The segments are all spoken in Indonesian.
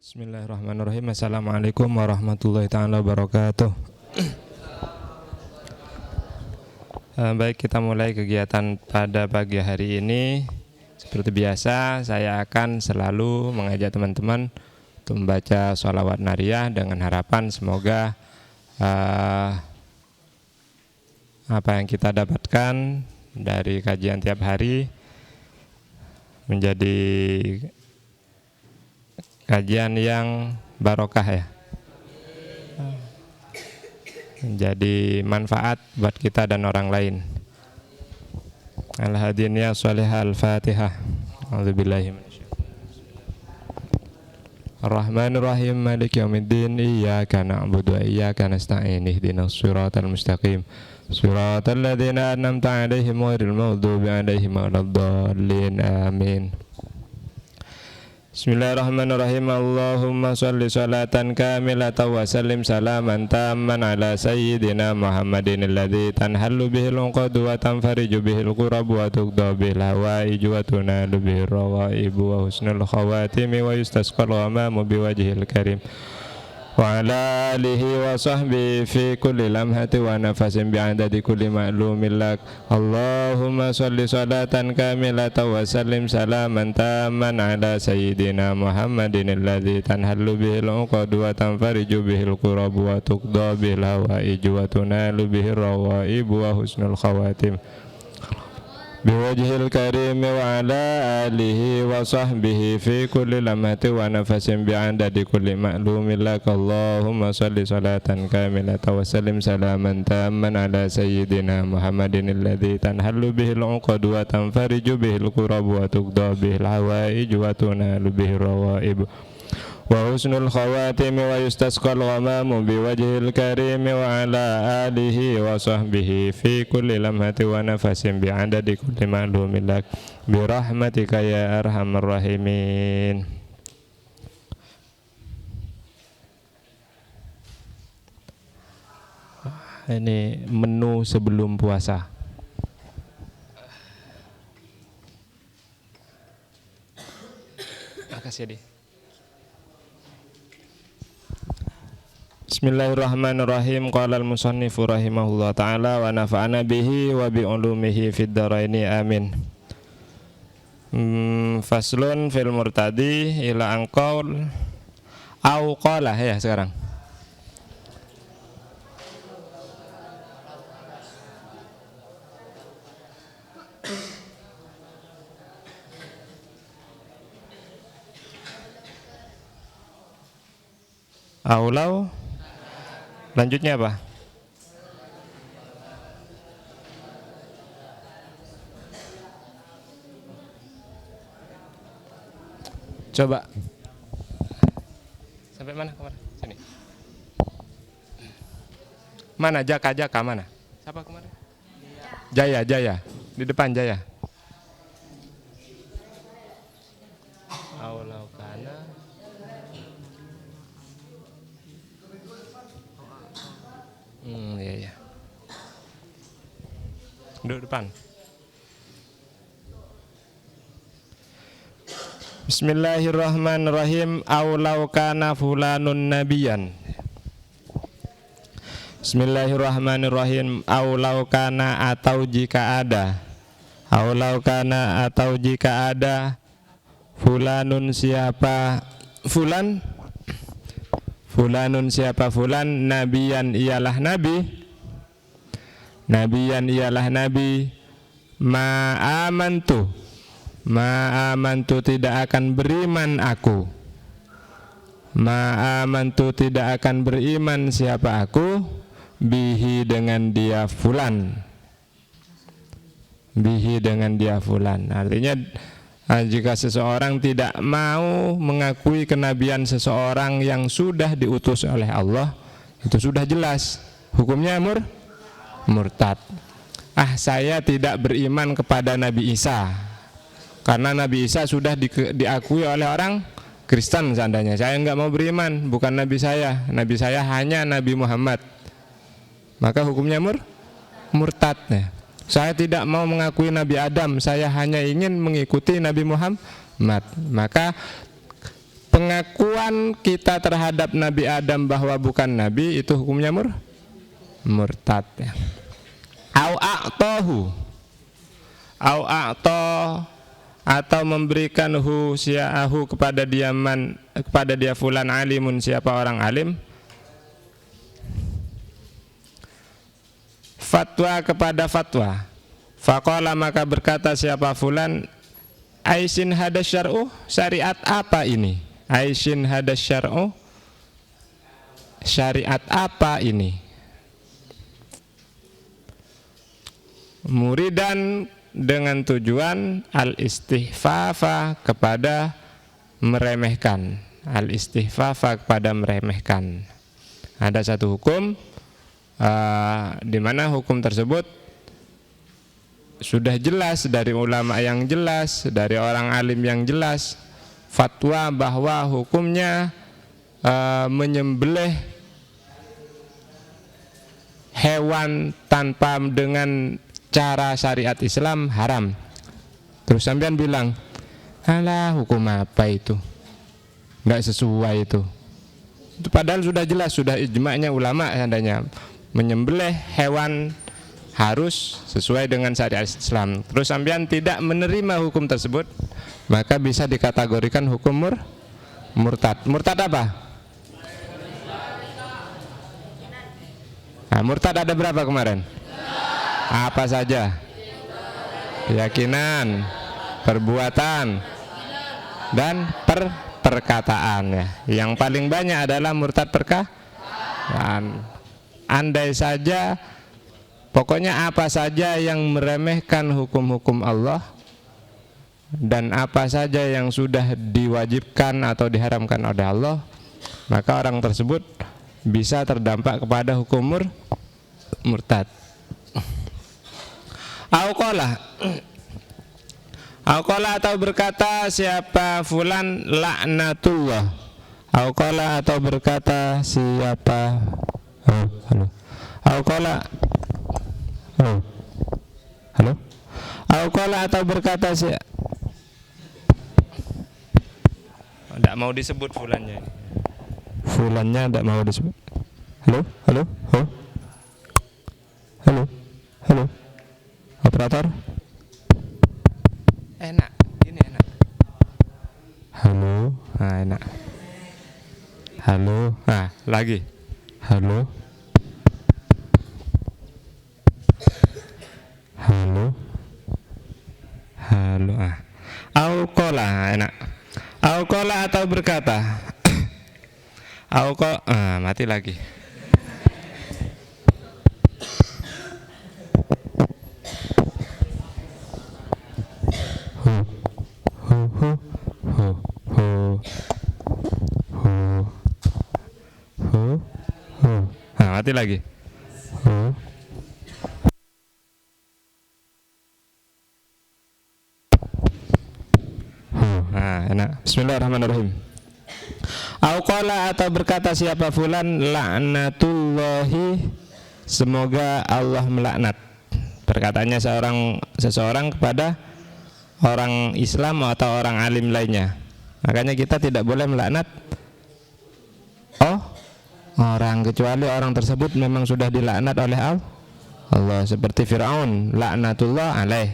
Bismillahirrahmanirrahim. Assalamualaikum warahmatullahi ta'ala wabarakatuh. Baik, kita mulai kegiatan pada pagi hari ini. Seperti biasa, saya akan selalu mengajak teman-teman untuk membaca sholawat nariyah dengan harapan semoga apa yang kita dapatkan dari kajian tiap hari menjadi kajian yang barokah ya, menjadi manfaat buat kita dan orang lain. Al-hadin ya sholihah al-fatihah. A'udzubillahi Ar-Rahmanir Rahim Maliki yaumiddin Iyyaka na'budu wa iyyaka nasta'in Ihdinas siratal mustaqim Siratal ladzina an'amta 'alaihim ghairil maghdubi 'alaihim waladdallin. Amin. Bismillahirrahmanirrahim. Allahumma sholli sholatan kamilatan wa sallim salaman tamman ala sayyidina Muhammadin alladzi tanhallu bihil 'uqadu wa tanfariju bihil qurabu wa tuqda bil hawaiju wa tunalu bihir rawaibu wa husnul khawatimi wa yustasqal ghamamu biwajhil karim wa ala alihi wa sahbihi fi kulli lamhati wa nafasin bi'adadi kulli ma'lumin lak. Allahumma sholli sholatan kamilatan wa sallim salaman tamman ala sayyidina Muhammadin alladzi tanhallu bihil 'uqadu wa tanfariju bihil qurabu wa tuqda bil hawaiju wa tunalu bihir rawaibu wa husnul khawatim biwajhil karim wa ala alihi wa sahbihi fi kulli lamhati wa nafasin bi'adadi kulli ma'lumin lak. Allahumma sholli sholatan kamilatan wa sallim salaman tamman ala sayyidina Muhammadin alladzi tanhallu bihil 'uqadu wa tanfariju bihil qurabu wa tuqda bihil hawaiju wa tunalu bihir rawaibu wa husnul khawatimi wa yustasqal ghamamu biwajhil karim wa ala alihi wa sahbihi fi kulli lamhati wa nafasin bi'adadi kulli ma'lumin lak birahmatika ya arhamar rahimin. Ini menu sebelum puasa. Makasih Adi. Bismillahirrahmanirrahim. Qala al-musannifu rahimahullah ta'ala wa nafa'ana bihi wa bi ulumihi fid dharaini amin. Faslun fil murtadi ila anqaul au qala ya sekarang. Aulau. Lanjutnya apa? Coba. Sampai mana kemarin? Sini. Mana Jaka mana? Siapa kemarin? Jaya. Di depan Jaya. Aulau kana. Iya. Duduk depan. Bismillahirrahmanirrahim. Aulau kana fulanun nabiyan. Bismillahirrahmanirrahim. Aulau kana atau jika ada. Aulau kana atau jika ada. Fulanun siapa? Fulanun siapa fulan, nabiyan ialah nabi. Nabiyan ialah nabi. Ma'amantu tidak akan beriman aku. Ma'amantu tidak akan beriman siapa aku. Bihi dengan dia fulan. Bihi dengan dia fulan. Artinya jika seseorang tidak mau mengakui kenabian seseorang yang sudah diutus oleh Allah, itu sudah jelas hukumnya murtad. Saya tidak beriman kepada Nabi Isa karena Nabi Isa sudah diakui oleh orang Kristen seandainya. Saya enggak mau beriman, bukan Nabi saya. Nabi saya hanya Nabi Muhammad. Maka hukumnya murtad. Saya tidak mau mengakui Nabi Adam, saya hanya ingin mengikuti Nabi Muhammad. Maka pengakuan kita terhadap Nabi Adam bahwa bukan Nabi itu hukumnya murtad ya. Au atau memberikan sia'ahu kepada dia fulan alimun, siapa orang alim, fatwa kepada fatwa, faqala maka berkata siapa fulan, aisin hadas syar'u, syariat apa ini, aisin hadas syar'u, syariat apa ini, muridan dengan tujuan al-istihfafa kepada meremehkan, al-istihfafa kepada meremehkan. Ada satu hukum di mana hukum tersebut sudah jelas dari ulama yang jelas, dari orang alim yang jelas, fatwa bahwa hukumnya menyembelih hewan tanpa dengan cara syariat Islam haram. Terus sampean bilang, alah hukum apa itu, nggak sesuai itu. Padahal sudah jelas, sudah ijma'nya ulama seandainya menyembelih hewan harus sesuai dengan syariat Islam. Terus sampean tidak menerima hukum tersebut, maka bisa dikategorikan hukum murtad. Murtad apa? Nah, murtad ada berapa kemarin? Apa saja? Keyakinan, perbuatan, dan perkataan ya. Yang paling banyak adalah murtad perkataan. Andai saja, pokoknya apa saja yang meremehkan hukum-hukum Allah dan apa saja yang sudah diwajibkan atau diharamkan oleh Allah, maka orang tersebut bisa terdampak kepada hukum murtad. Auqala atau berkata siapa fulan laknatullah. Auqala atau berkata siapa Auqala Auqala atau berkata siapa, tidak mau disebut fulannya. Fulannya tidak mau disebut. Halo. Operator. Enak, ini enak. Halo, nah enak. Halo, nah lagi. Halo. Auqala enak. Auqala atau berkata. Mati lagi. Mati lagi. Enak. Bismillahirrahmanirrahim. Auqala atau berkata siapa fulan laknatullahi, semoga Allah melaknat. Perkataannya seseorang kepada orang Islam atau orang alim lainnya. Makanya kita tidak boleh melaknat orang kecuali orang tersebut memang sudah dilaknat oleh Allah, seperti Fir'aun, laknatullah alaih.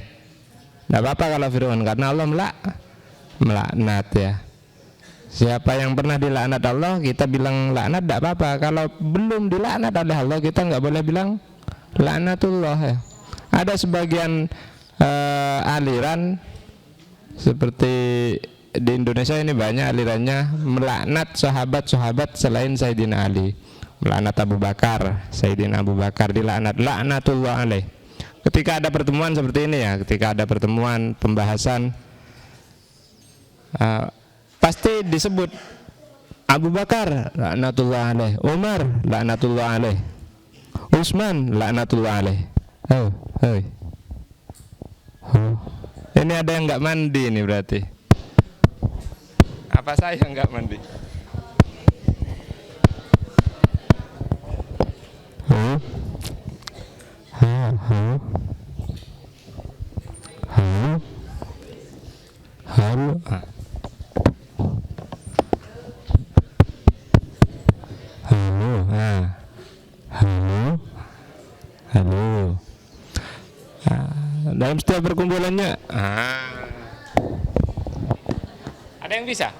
Tidak apa-apa kalau Fir'aun, karena Allah melaknat ya. Siapa yang pernah dilaknat Allah, kita bilang laknat tidak apa-apa. Kalau belum dilaknat oleh Allah, kita nggak boleh bilang laknatullah ya. Ada sebagian aliran seperti di Indonesia ini banyak alirannya melaknat sahabat-sahabat selain Sayyidina Ali, melaknat Abu Bakar, Sayyidina Abu Bakar dilaknat, laknatullah alaih. Ketika ada pertemuan seperti ini ya, ketika ada pertemuan pembahasan pasti disebut Abu Bakar laknatullah alaih, Umar laknatullah alaih, Utsman laknatullah alaih. Ini ada yang nggak mandi ini berarti. Apa saya nggak mandi? Halo. Ada yang bisa?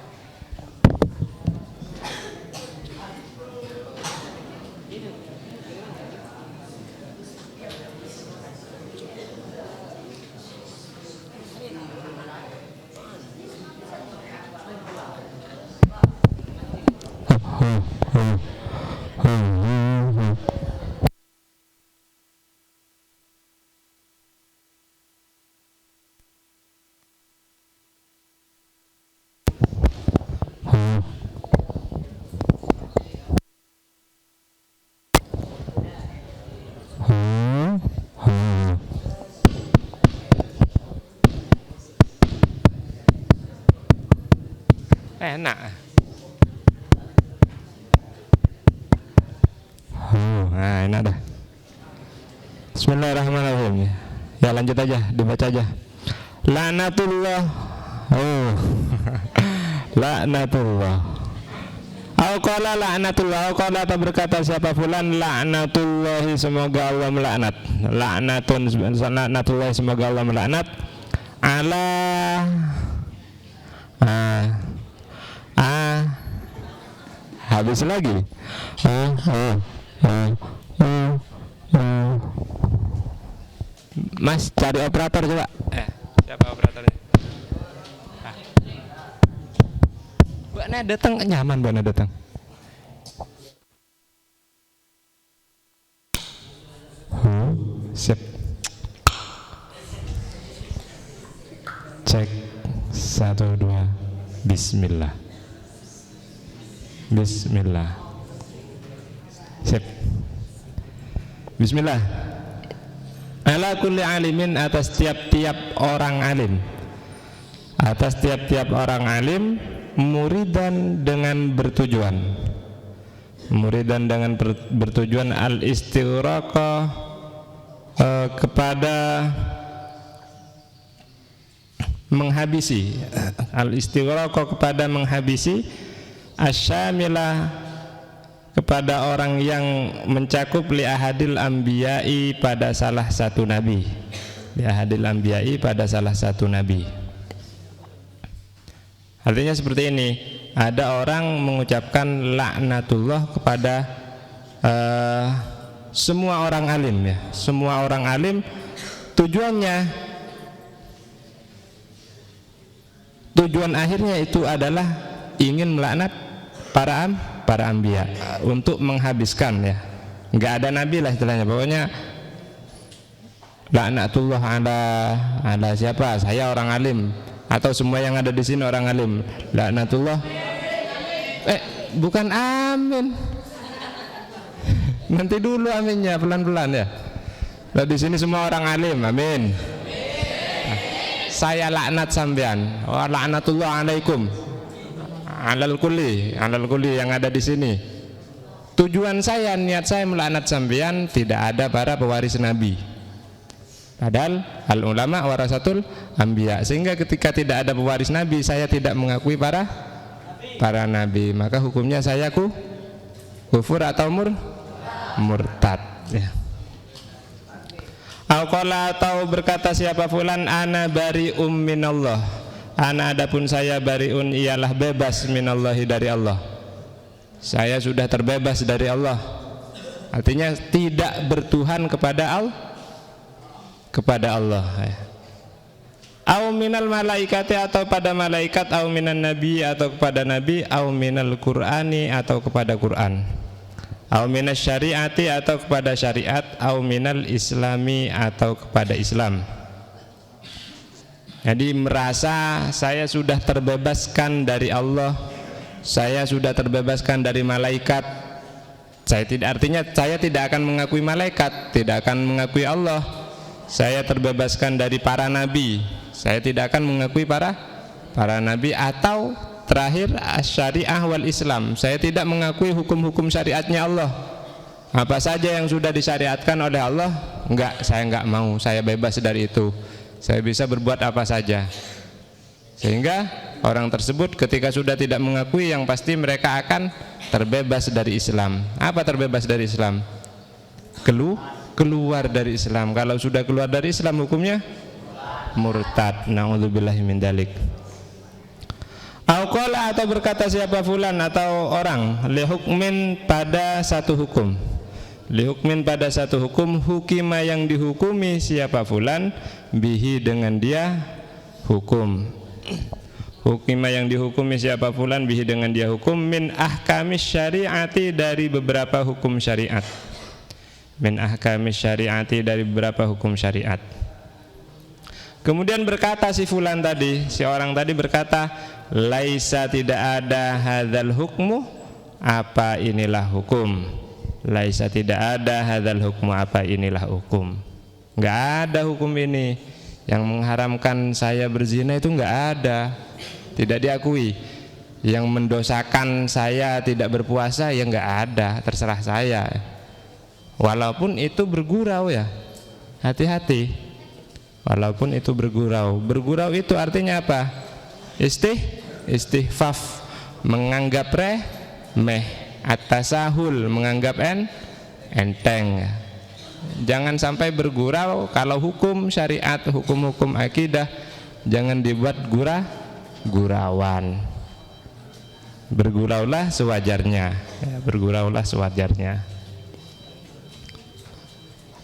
Enak. Nah, enak dah. Bismillahirrahmanirrahim. Ya lanjut aja, dibaca aja. Laknatullah. Laknatullah. Au qala laknatullah, au qala atau berkata siapa fulan laknatullahi, semoga Allah melaknat. Laknatullahi, semoga Allah melaknat. Ala habis lagi. Mas cari operator coba. Siapa operatornya? Mbak Nek datang, nyaman Mbak Nek datang. Siap. Cek 1 2. Bismillah. Bismillah. Siap. Bismillah. Ala kulli alimin, atas tiap-tiap orang alim. Atas tiap-tiap orang alim, muridan dengan bertujuan. Muridan dengan bertujuan al-istighraqah, kepada menghabisi, al-istighraqah kepada menghabisi, asyamilah kepada orang yang mencakup li ahadil anbiya'i pada salah satu nabi. Li ahadil anbiya'i pada salah satu nabi. Artinya seperti ini, ada orang mengucapkan laknatullah kepada semua orang alim ya. Semua orang alim, tujuan akhirnya itu adalah ingin melaknat para anbiya, untuk menghabiskan ya. Enggak ada nabi lah istilahnya. Pokoknya laknatullah ada siapa? Saya orang alim, atau semua yang ada di sini orang alim. Laknatullah. Bukan amin. Nanti dulu aminnya, pelan-pelan ya. Nah, di sini semua orang alim, amin. Saya laknat sampean. Wa laknatullah alaikum. Alal kulli yang ada di sini. Tujuan saya, niat saya melaknat sampean, tidak ada para pewaris nabi. Padahal al ulama warasatul anbiya. Sehingga ketika tidak ada pewaris nabi, saya tidak mengakui para nabi. Maka hukumnya saya kufur atau murtad ya. Al-qala atau berkata siapa fulan ana bari'um minallah. Ana adapun saya bari'un ialah bebas minallahi dari Allah. Saya sudah terbebas dari Allah. Artinya tidak bertuhan kepada Allah ya. Au minal malaikati, atau pada malaikat, au minan nabi, atau kepada nabi, au minal qur'ani, atau kepada Quran, au minas syariati, atau kepada syariat, au minal islami, atau kepada Islam. Jadi merasa saya sudah terbebaskan dari Allah, saya sudah terbebaskan dari malaikat. Artinya saya tidak akan mengakui malaikat, tidak akan mengakui Allah. Saya terbebaskan dari para nabi, saya tidak akan mengakui para nabi. Atau terakhir syariah wal Islam, saya tidak mengakui hukum-hukum syariatnya Allah. Apa saja yang sudah disyariatkan oleh Allah, saya enggak mau, saya bebas dari itu. Saya bisa berbuat apa saja. Sehingga orang tersebut ketika sudah tidak mengakui, yang pasti mereka akan terbebas dari Islam. Apa terbebas dari Islam? Keluar dari Islam. Kalau sudah keluar dari Islam, hukumnya murtad. Na'udzubillahi min dzalik. Au qala atau berkata siapa fulan atau orang li hukmin pada satu hukum. Li hukmin pada satu hukum, hukima yang dihukumi siapa fulan bihi dengan dia hukum. Hukima yang dihukumi siapa fulan bihi dengan dia hukum min ahkamis syariati dari beberapa hukum syariat. Min ahkamis syariati dari beberapa hukum syariat. Kemudian berkata si fulan tadi, si orang tadi berkata, laisa tidak ada hadzal hukmu, apa inilah hukum. Laisa tidak ada hadzal hukmu, apa inilah hukum. Enggak ada hukum ini yang mengharamkan saya berzina, itu enggak ada. Tidak diakui. Yang mendosakan saya tidak berpuasa, ya enggak ada, terserah saya. Walaupun itu bergurau ya. Hati-hati. Walaupun itu bergurau. Bergurau itu artinya apa? Istihfaf, menganggap remeh. At-tasahul, menganggap enteng. Jangan sampai bergurau. Kalau hukum syariat, hukum-hukum akidah, jangan dibuat gurauan. Berguraulah sewajarnya. Berguraulah sewajarnya.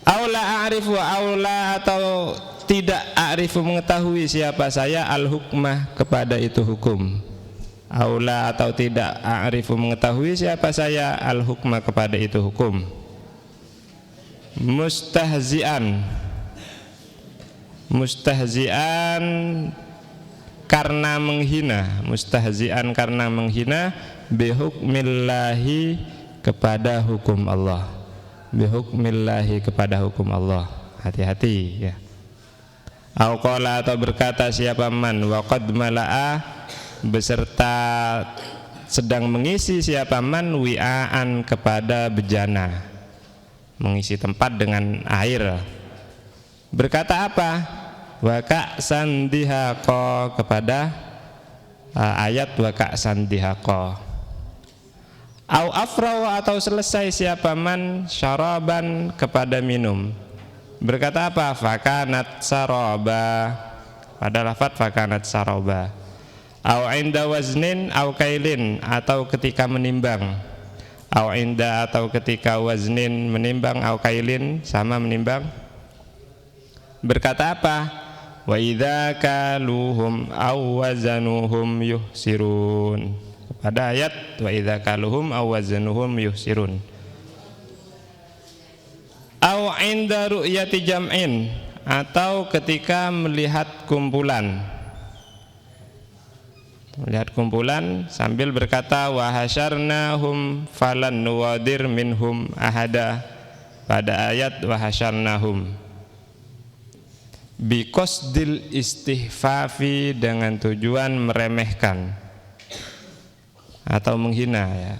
Aula a'rifu, aula atau tidak a'rifu mengetahui siapa saya al-hukmah kepada itu hukum. Aula atau tidak a'rifu mengetahui siapa saya al-hukmah kepada itu hukum. Mustahzi'an, mustahzi'an karena menghina, mustahzi'an karena menghina bihukmillahi kepada hukum Allah. Bihukmillahi kepada hukum Allah. Hati-hati ya. Au qala atau berkata siapa man wa qad mala'a beserta sedang mengisi siapa man wi'aan kepada bejana, mengisi tempat dengan air. Berkata apa? Wa ka'san dihaqa kepada ayat wa ka'san dihaqa. Au afraw atau selesai siapa man syaraban kepada minum. Berkata apa? Fakanat saraba, pada lafaz fakanat saraba. Au inda waznin au kailin atau ketika menimbang. Au inda atau ketika waznin menimbang, au kailin sama menimbang. Berkata apa? Wa idza kaluhum au wazanuhum yuhsirun. Pada ayat wa idza kaluhum aw wazanuhum yuhsirun. Aw inda ru'yati jam'in atau ketika melihat kumpulan. Melihat kumpulan sambil berkata wa hasyarnahum falan nuwadir minhum ahada. Pada ayat wa hasyarnahum. Bi qasdil istihfafi dengan tujuan meremehkan atau menghina ya.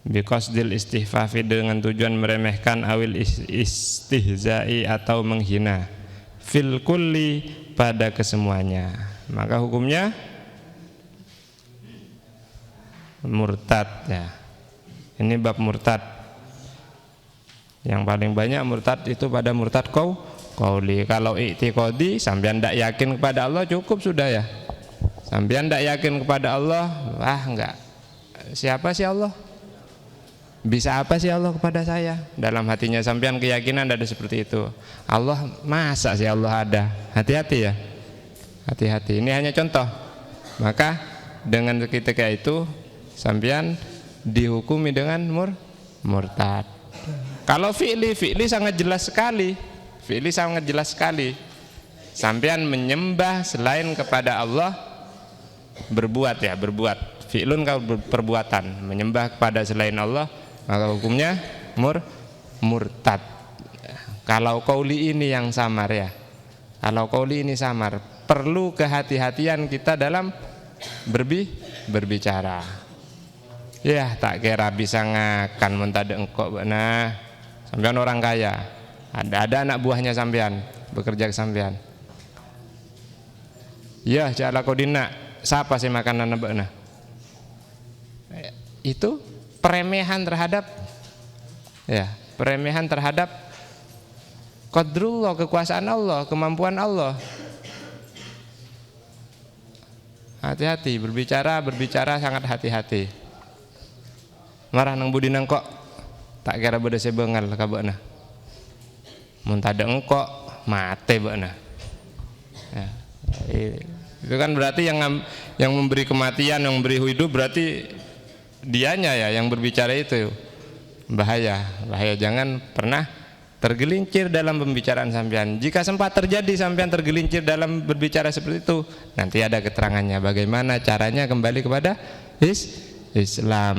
Biqasdil istihfafi dengan tujuan meremehkan, awil istihza'i atau menghina, fil kulli pada kesemuanya, maka hukumnya murtad ya. Ini bab murtad. Yang paling banyak murtad itu pada murtad qauli. Kalau i'tiqadi sampean ndak yakin kepada Allah cukup sudah ya. Sampean ndak yakin kepada Allah, wah enggak. Siapa sih Allah? Bisa apa sih Allah kepada saya? Dalam hatinya sampean keyakinan ada seperti itu. Allah, masa sih Allah ada? Hati-hati ya. Hati-hati. Ini hanya contoh. Maka dengan ketika itu sampean dihukumi dengan murtad. Kalau fi'li sangat jelas sekali. Fi'li sangat jelas sekali. Sampean menyembah selain kepada Allah, berbuat. Fi'lun kau perbuatan, menyembah kepada selain Allah, maka hukumnya murtad. Kalau qauli ini yang samar ya. Kalau qauli ini samar, perlu kehati-hatian kita dalam berbicara. Ya, tak kira bisa ngakan mentade engkok. Nah, sampean orang kaya. Ada anak buahnya sampean, bekerja ke sampean. Ya, jala kodina, siapa sih makanan mbakna? Itu peremehan terhadap peremehan terhadap qadrullah, kekuasaan Allah, kemampuan Allah. Hati-hati berbicara sangat hati-hati. Marah nang budi nang kok tak kira beda sebengal kabana. Mun tade engkok mate beuna. Ya. Itu kan berarti yang memberi kematian, yang memberi hidup berarti dianya ya yang berbicara itu. Bahaya, jangan pernah tergelincir dalam pembicaraan sampean. Jika sempat terjadi sampean tergelincir dalam berbicara seperti itu, nanti ada keterangannya bagaimana caranya kembali kepada Islam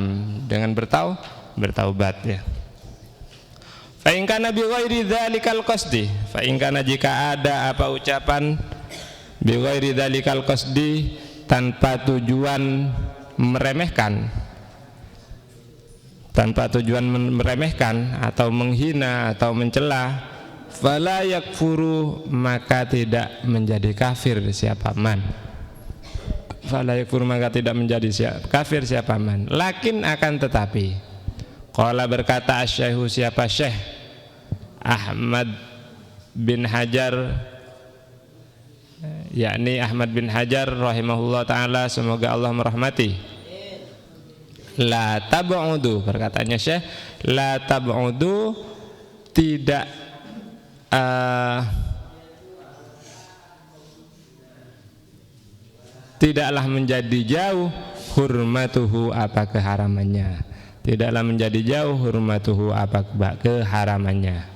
dengan bertaubat ya. Fa in kana bi ghairi dzalikal qasdi, fa in kana jika ada apa ucapan bi ghairi dzalikal qasdi tanpa tujuan meremehkan, atau menghina atau mencela, fala yakfuru maka tidak menjadi kafir siapa man. Fala yakfuru maka tidak menjadi kafir siapa man. Lakin akan tetapi qala berkata asy-syaihu siapa Syekh Ahmad bin Hajar, yakni Ahmad bin Hajar rahimahullah ta'ala, semoga Allah merahmati. La tab'udu, perkataannya Syekh, la tab'udu, tidaklah menjadi jauh hurmatuhu apa keharamannya. Tidaklah menjadi jauh hurmatuhu apa keharamannya.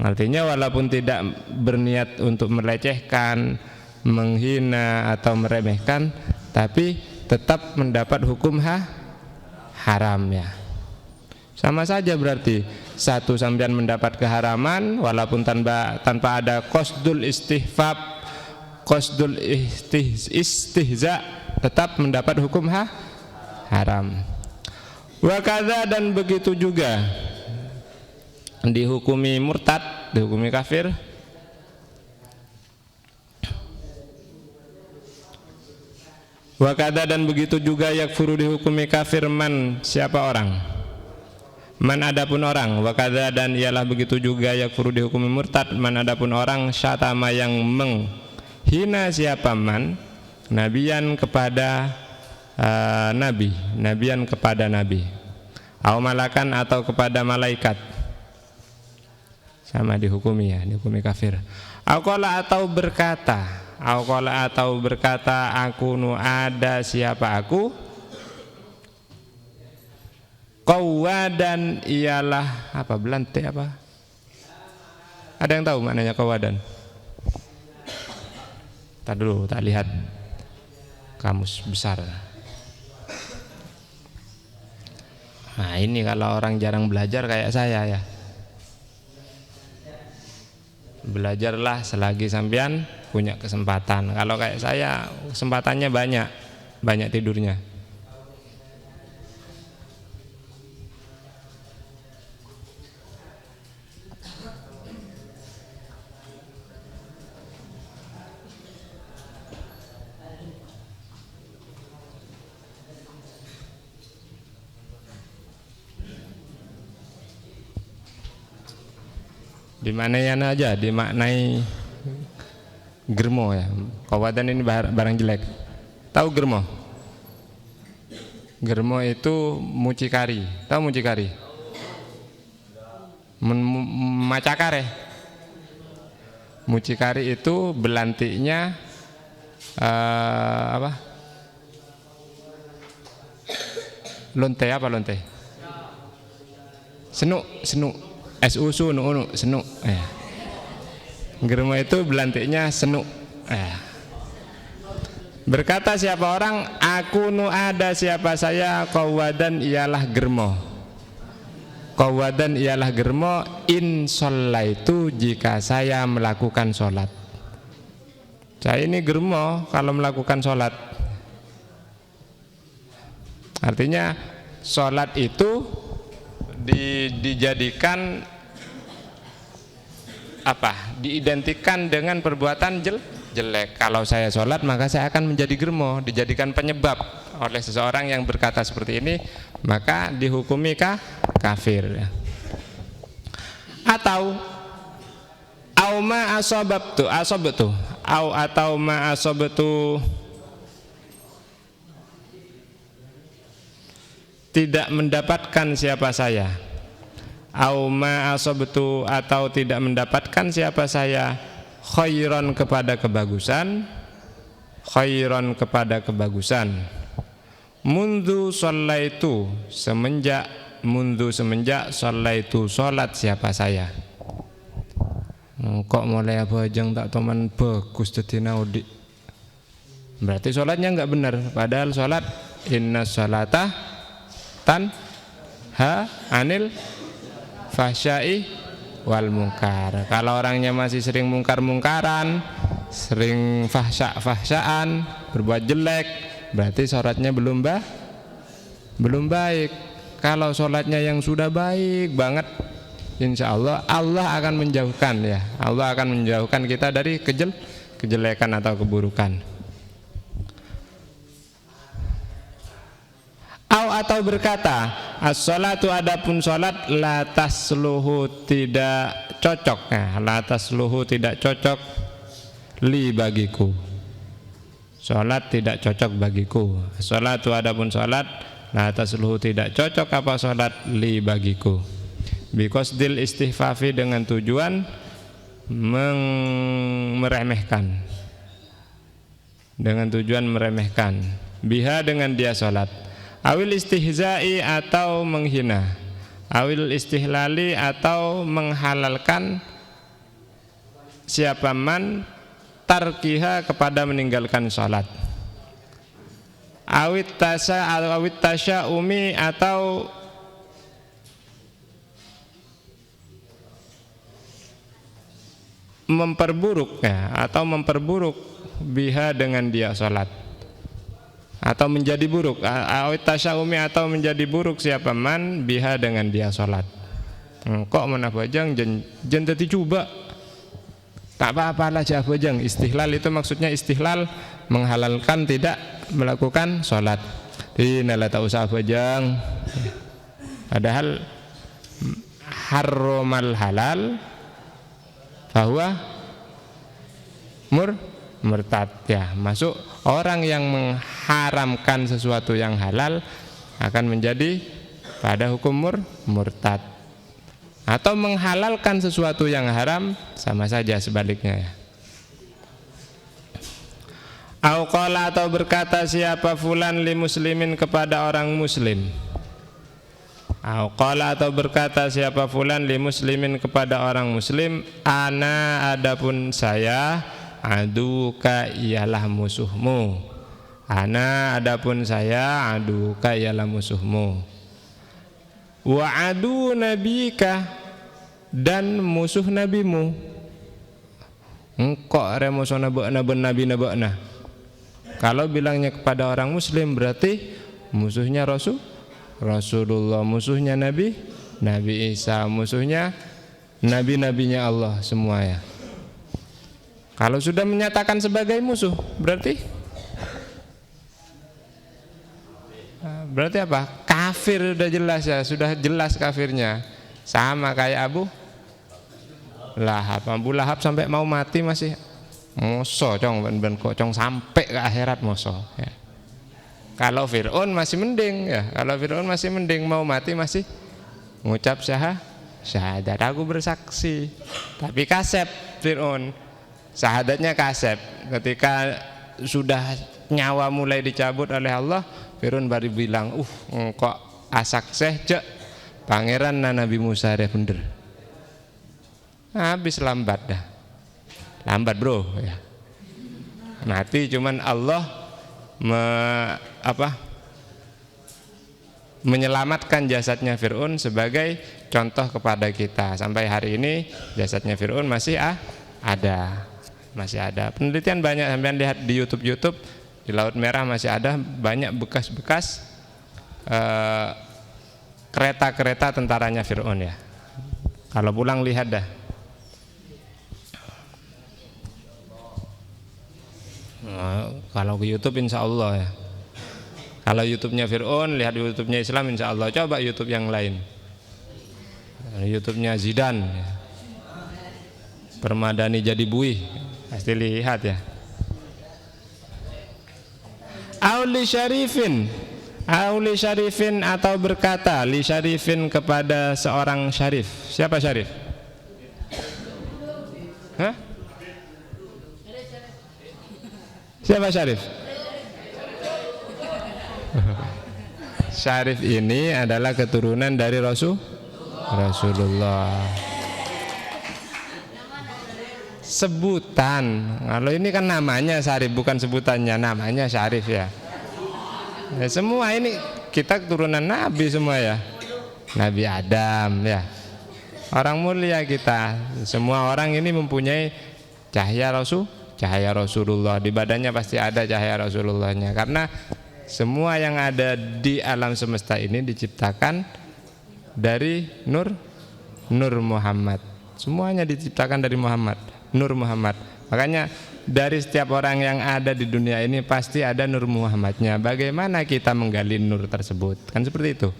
Artinya walaupun tidak berniat untuk melecehkan, menghina atau meremehkan, tapi tetap mendapat hukum haram ya. Sama saja berarti satu sampean mendapat keharaman walaupun tanpa ada qasdul istihfaf, qasdul istihza, tetap mendapat hukum haram. Wa kadza, dan begitu juga dihukumi murtad, dihukumi kafir. Wa kadza, dan begitu juga yakfuru dihukumi kafir man siapa orang. Man adapun orang, wa kadza, dan ialah begitu juga yakfuru dihukumi murtad man adapun orang syatama yang menghina siapa man nabiyan kepada nabiyan kepada nabi, au malakan atau kepada malaikat, sama dihukumi ya, dihukumi kafir. Au qala atau berkata, aku nu ada siapa aku, qawadan ialah apa, belante apa? Ada yang tahu maknanya qawadan? Tar dulu, tak lihat kamus besar. Nah ini kalau orang jarang belajar kayak saya ya, belajarlah selagi sampean punya kesempatan. Kalau kayak saya kesempatannya banyak tidurnya. Dimaknai aja, dimaknai germo ya. Qawadan ini barang jelek. Tahu germo? Germo itu mucikari. Tahu mucikari? Macakare. Mucikari itu belantiknya apa? Lonte apa lonte? Senuk. SU senuk. Germo itu belantiknya senuk. Berkata siapa orang, aku nu ada siapa saya, qawadan ialah germo. Qawadan ialah germo, in shallaitu jika saya melakukan sholat. Saya ini germo kalau melakukan sholat. Artinya sholat itu dijadikan apa? Diidentikan dengan perbuatan jelek. Kalau saya sholat maka saya akan menjadi germo, dijadikan penyebab oleh seseorang yang berkata seperti ini, maka dihukumi kafir. Atau ma asabtu, atau ma asabtu tidak mendapatkan siapa saya, au ma asabtu atau tidak mendapatkan siapa saya, khairan kepada kebagusan, khairan kepada kebagusan, mundu shallaitu semenjak, mundu semenjak, shallaitu sholat siapa saya. Kok mulai apa jeng tak teman bagus dadi naudi, berarti sholatnya enggak benar, padahal sholat inna sholata tanha anil fahsya'i wal mungkar. Kalau orangnya masih sering mungkar-mungkaran, sering fahsyaan, berbuat jelek, berarti sholatnya belum baik. Kalau sholatnya yang sudah baik banget, insya Allah Allah akan menjauhkan ya, Allah akan menjauhkan kita dari kejelekan atau keburukan. Atau berkata, as-sholatu adapun sholat, la tasluhu tidak cocok, la tasluhu tidak cocok, li bagiku, sholat tidak cocok bagiku. Sholatu adapun sholat, la tasluhu tidak cocok apa sholat, li bagiku. Biqasdil istihfafi dengan tujuan meremehkan, dengan tujuan meremehkan, biha dengan dia sholat, awil istihza'i atau menghina, awil istihlali atau menghalalkan, siapa man tarkiha kepada meninggalkan sholat, awit tasya umi atau memperburuk ya, atau memperburuk biha dengan dia sholat, atau menjadi buruk, awit tasyaumi atau menjadi buruk siapa man biha dengan dia sholat. Kok mana bajang jen tadi coba tak apa-apa lah jah bajang. Istihlal itu maksudnya istihlal menghalalkan tidak melakukan sholat. Ini lah tak usah bajang, padahal harromal halal bahwa murtad ya, masuk orang yang mengharamkan sesuatu yang halal akan menjadi pada hukum murtad, atau menghalalkan sesuatu yang haram sama saja sebaliknya ya. Au qala atau berkata siapa fulan li muslimin kepada orang muslim, au qala atau berkata siapa fulan li muslimin kepada orang muslim, ana adapun saya, aduka ialah musuhmu, ana adapun saya, aduka ialah musuhmu, wa adu nabika dan musuh nabimu. Engkau remusuh nabi. Kalau bilangnya kepada orang muslim berarti musuhnya Rasulullah, musuhnya Nabi Isa, musuhnya nabi-nabinya Allah semua ya. Kalau sudah menyatakan sebagai musuh berarti apa? Kafir, udah jelas ya, sudah jelas kafirnya. Sama kayak Abu Lahab sampai mau mati masih moso ben kok sampai ke akhirat moso ya. Kalau Fir'aun masih mending ya, kalau Fir'aun masih mending, mau mati masih mengucap syahadat, aku bersaksi. Tapi kasep Fir'aun, syahadatnya kasep. Ketika sudah nyawa mulai dicabut oleh Allah, Fir'aun baru bilang, kok asak cek pangeran Nabi Musa deh bener. Habis lambat dah. Lambat bro ya. Mati cuman Allah menyelamatkan jasadnya Fir'aun sebagai contoh kepada kita. Sampai hari ini jasadnya Fir'aun masih ada. Penelitian banyak, sampean lihat di YouTube di Laut Merah masih ada banyak bekas-bekas kereta-kereta tentaranya Fir'aun ya. Kalau pulang lihat dah. Kalau ke YouTube insya Allah ya. Kalau YouTube-nya Fir'aun, lihat YouTube-nya Islam insya Allah. Coba YouTube yang lain, YouTube-nya Zidane ya. Permadani jadi buih, pasti lihat ya. Auli syarifin Auli syarifin, atau berkata li syarifin kepada seorang syarif. Siapa syarif? Hah? Siapa syarif? Syarif ini adalah keturunan dari Rasulullah. Sebutan, kalau ini kan namanya syarif, bukan sebutannya, namanya syarif ya. Semua ini kita keturunan Nabi semua ya. Nabi Adam ya. Orang mulia kita. Semua orang ini mempunyai cahaya Rasulullah. Di badannya pasti ada cahaya Rasulullahnya. Karena semua yang ada di alam semesta ini diciptakan dari Nur Muhammad. Semuanya diciptakan dari Muhammad, Nur Muhammad. Makanya dari setiap orang yang ada di dunia ini pasti ada Nur Muhammadnya. Bagaimana kita menggali nur tersebut? Kan seperti itu.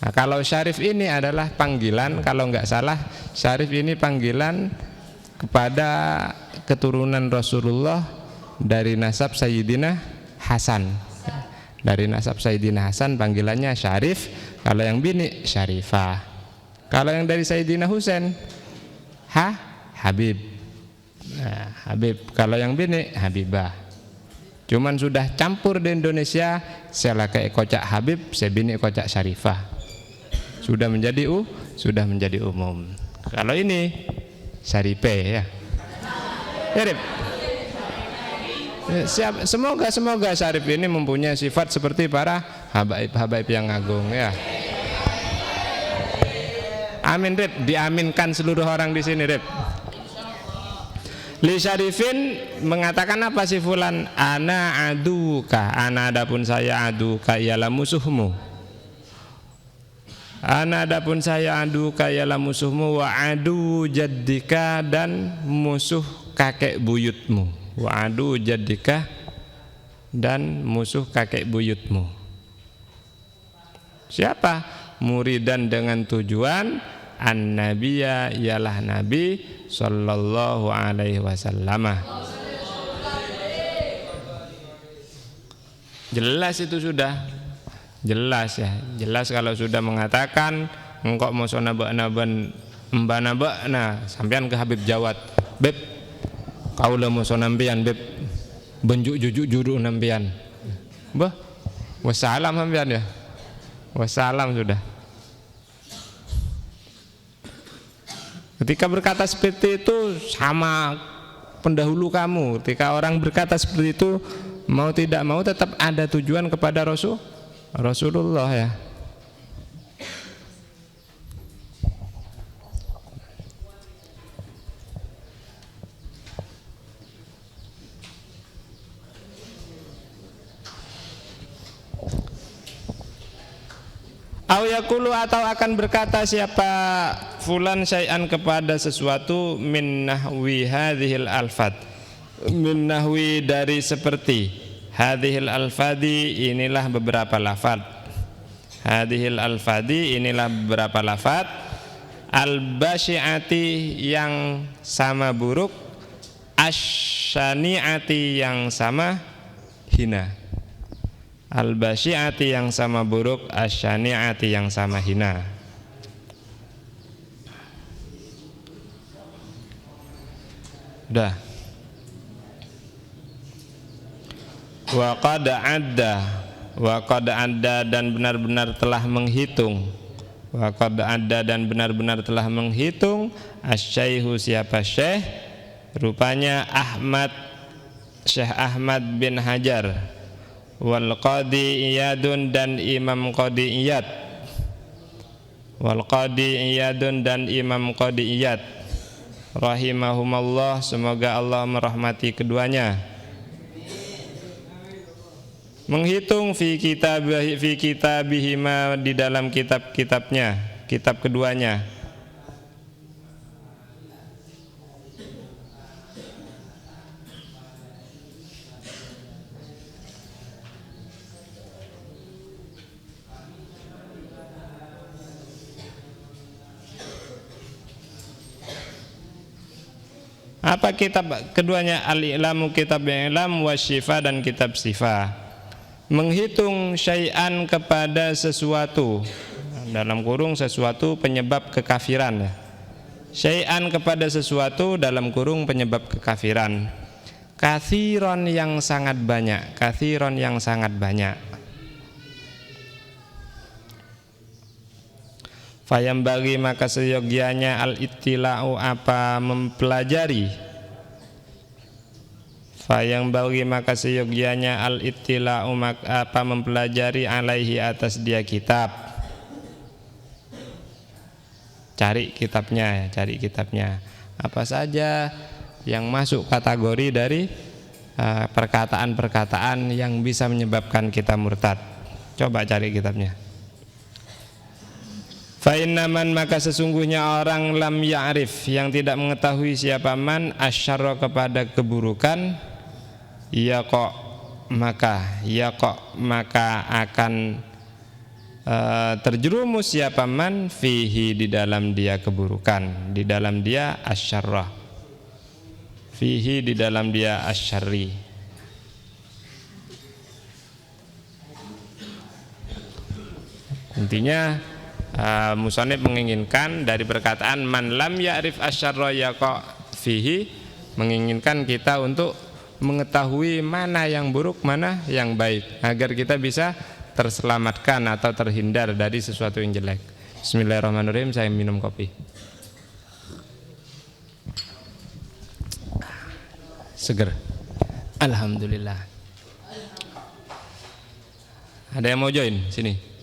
Nah, kalau syarif ini adalah panggilan, kalau nggak salah syarif ini panggilan kepada keturunan Rasulullah dari nasab Sayyidina Hasan. Dari nasab Sayyidina Hasan panggilannya syarif. Kalau yang bini Syarifah. Kalau yang dari Sayyidina Husain Habib. Nah, Habib. Kalau yang bini Habibah. Cuman sudah campur di Indonesia, saya kayak kocak Habib, saya bini kocak Syarifah. Sudah menjadi umum. Kalau ini Syarife ya. Syarif. Semoga Syarif ini mempunyai sifat seperti para habaib yang agung ya. Amin Rib, diaminkan seluruh orang di sini Rib. Li syarifin mengatakan apa sih fulan? Ana aduka, ana adapun saya aduka ialah musuhmu. Ana adapun saya aduka ialah musuhmu, wa adu jaddika, dan musuh kakek buyutmu. Wa adu jaddika, dan musuh kakek buyutmu. Siapa? Muridan dengan tujuan an-nabiyya ialah Nabi sallallahu alaihi wasallam. Jelas itu sudah. Jelas ya. Jelas kalau sudah mengatakan engkau mau naba-naban mbana-bana sampean ke Habib Jawad. Beb, kaula mau nampian beb. Benjuk-jujuk juru nampian. Bah, wassalam sampean ya. Wassalam sudah. Ketika berkata seperti itu sama pendahulu kamu. Ketika orang berkata seperti itu, mau tidak mau tetap ada tujuan kepada Rasulullah ya. Au yaqulu, atau akan berkata siapa fulan syai'an kepada sesuatu min nahwi hadhil alfad, min nahwi dari seperti hadhil alfadi, inilah beberapa lafaz. Hadhil alfadi, inilah beberapa lafaz. Al-basyi'ati, yang sama buruk. Asyani'ati, yang sama hina. Al-basyi'ati, yang sama buruk. Asyani'ati, yang sama hina. Udah. Wa qad adda, dan benar-benar telah menghitung. Wa qad adda, dan benar-benar telah menghitung. Asy-syaikhu, siapa syekh? Rupanya Syekh Ahmad bin Hajar. Wal qadi Iyadun, dan Imam Qadi Iyad. Wal qadi Iyadun, dan Imam Qadi Iyad. Rahimahumallah, semoga Allah merahmati keduanya. Menghitung fi kitabihima, di dalam kitab-kitabnya, kitab keduanya. Apa kitab keduanya? Al-I'lamu, kitab I'lam, wa Syifa, dan kitab Syifa. menghitung syai'an kepada sesuatu, dalam kurung sesuatu penyebab kekafiran, syai'an kepada sesuatu dalam kurung penyebab kekafiran, kathiron yang sangat banyak, kathiron yang sangat banyak. Fayam bagi maka seyogianya al-ittila'u apa mempelajari, fayam bagi maka seyogianya al-ittila'u apa mempelajari alaihi atas dia kitab. Cari kitabnya, cari kitabnya. Apa saja yang masuk kategori dari perkataan-perkataan yang bisa menyebabkan kita murtad. Coba cari kitabnya. Fa innaman maka sesungguhnya orang lam ya'rif yang tidak mengetahui siapa man asyarra kepada keburukan, ya kok maka akan terjerumus siapa man fihi di dalam dia keburukan, di dalam dia asyarra, fihi di dalam dia asyarri. Intinya musannif menginginkan dari perkataan man lam ya'rif asyarra yaqa fihi, menginginkan kita untuk mengetahui mana yang buruk, mana yang baik, agar kita bisa terselamatkan atau terhindar dari sesuatu yang jelek. Bismillahirrahmanirrahim. Saya minum kopi. Seger. Alhamdulillah. Ada yang mau join sini?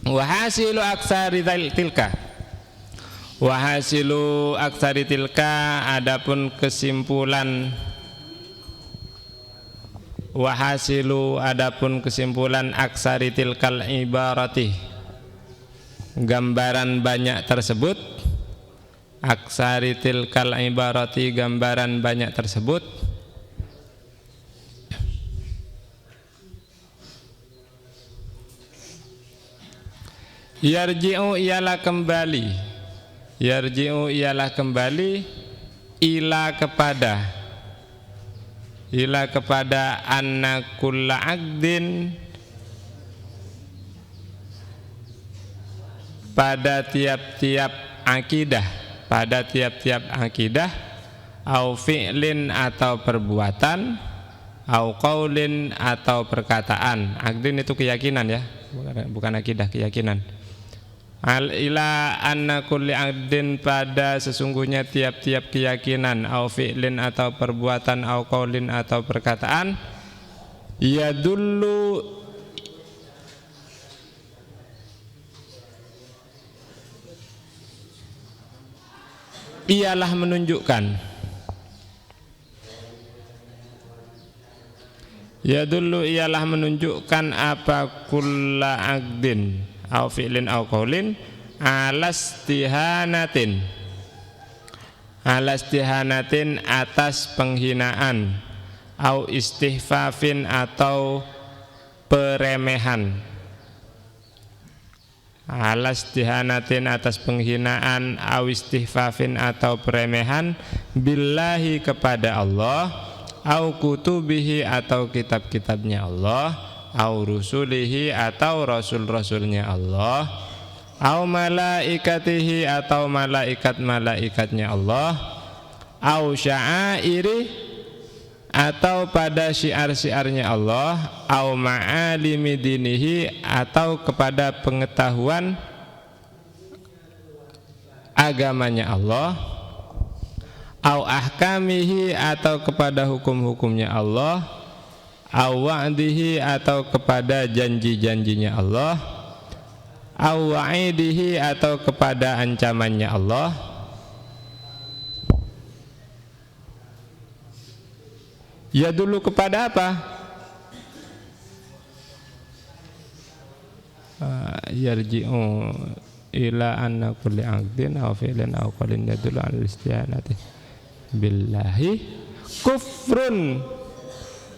Wahasilu aksari tilka, wahasilu aksari tilka, adapun kesimpulan, wahasilu adapun kesimpulan aksari tilkal ibarati, gambaran banyak tersebut, aksari tilkal ibarati, gambaran banyak tersebut, yarji'u ialah kembali, yarji'u ialah kembali, ila kepada anna kulla aqdin, pada tiap-tiap akidah, pada tiap-tiap akidah, au fi'lin atau perbuatan, au qaulin atau perkataan. Aqdin itu keyakinan ya, bukan akidah, keyakinan. Ila anna kulli aqdin, pada sesungguhnya tiap-tiap keyakinan, au fi'lin atau perbuatan, au qaulin atau perkataan, yadullu ialah menunjukkan, yadullu ialah menunjukkan apa kulla aqdin au fi'lin au qaulin alastihanatin, alastihanatin atas penghinaan, au istihfafin atau peremehan, alastihanatin atas penghinaan, au istihfafin atau peremehan, billahi kepada Allah, au kutubihi atau kitab-kitabnya Allah, au rusulihi atau rasul-rasulnya Allah, au malaikatihi atau malaikat-malaikatnya Allah, au sya'airi atau pada syiar-syiarnya Allah, au ma'alimi dinihi atau kepada pengetahuan agamanya Allah, au ahkamihi atau kepada hukum-hukumnya Allah, au wa'dihi atau kepada janji-janjinya Allah, au wa'idihi atau kepada ancamannya Allah, ya dulu kepada apa? Yarji'u ila anna kulli aqdin aw fi'lin aw qawlin yadullu ala isti'anati billahi kufrun,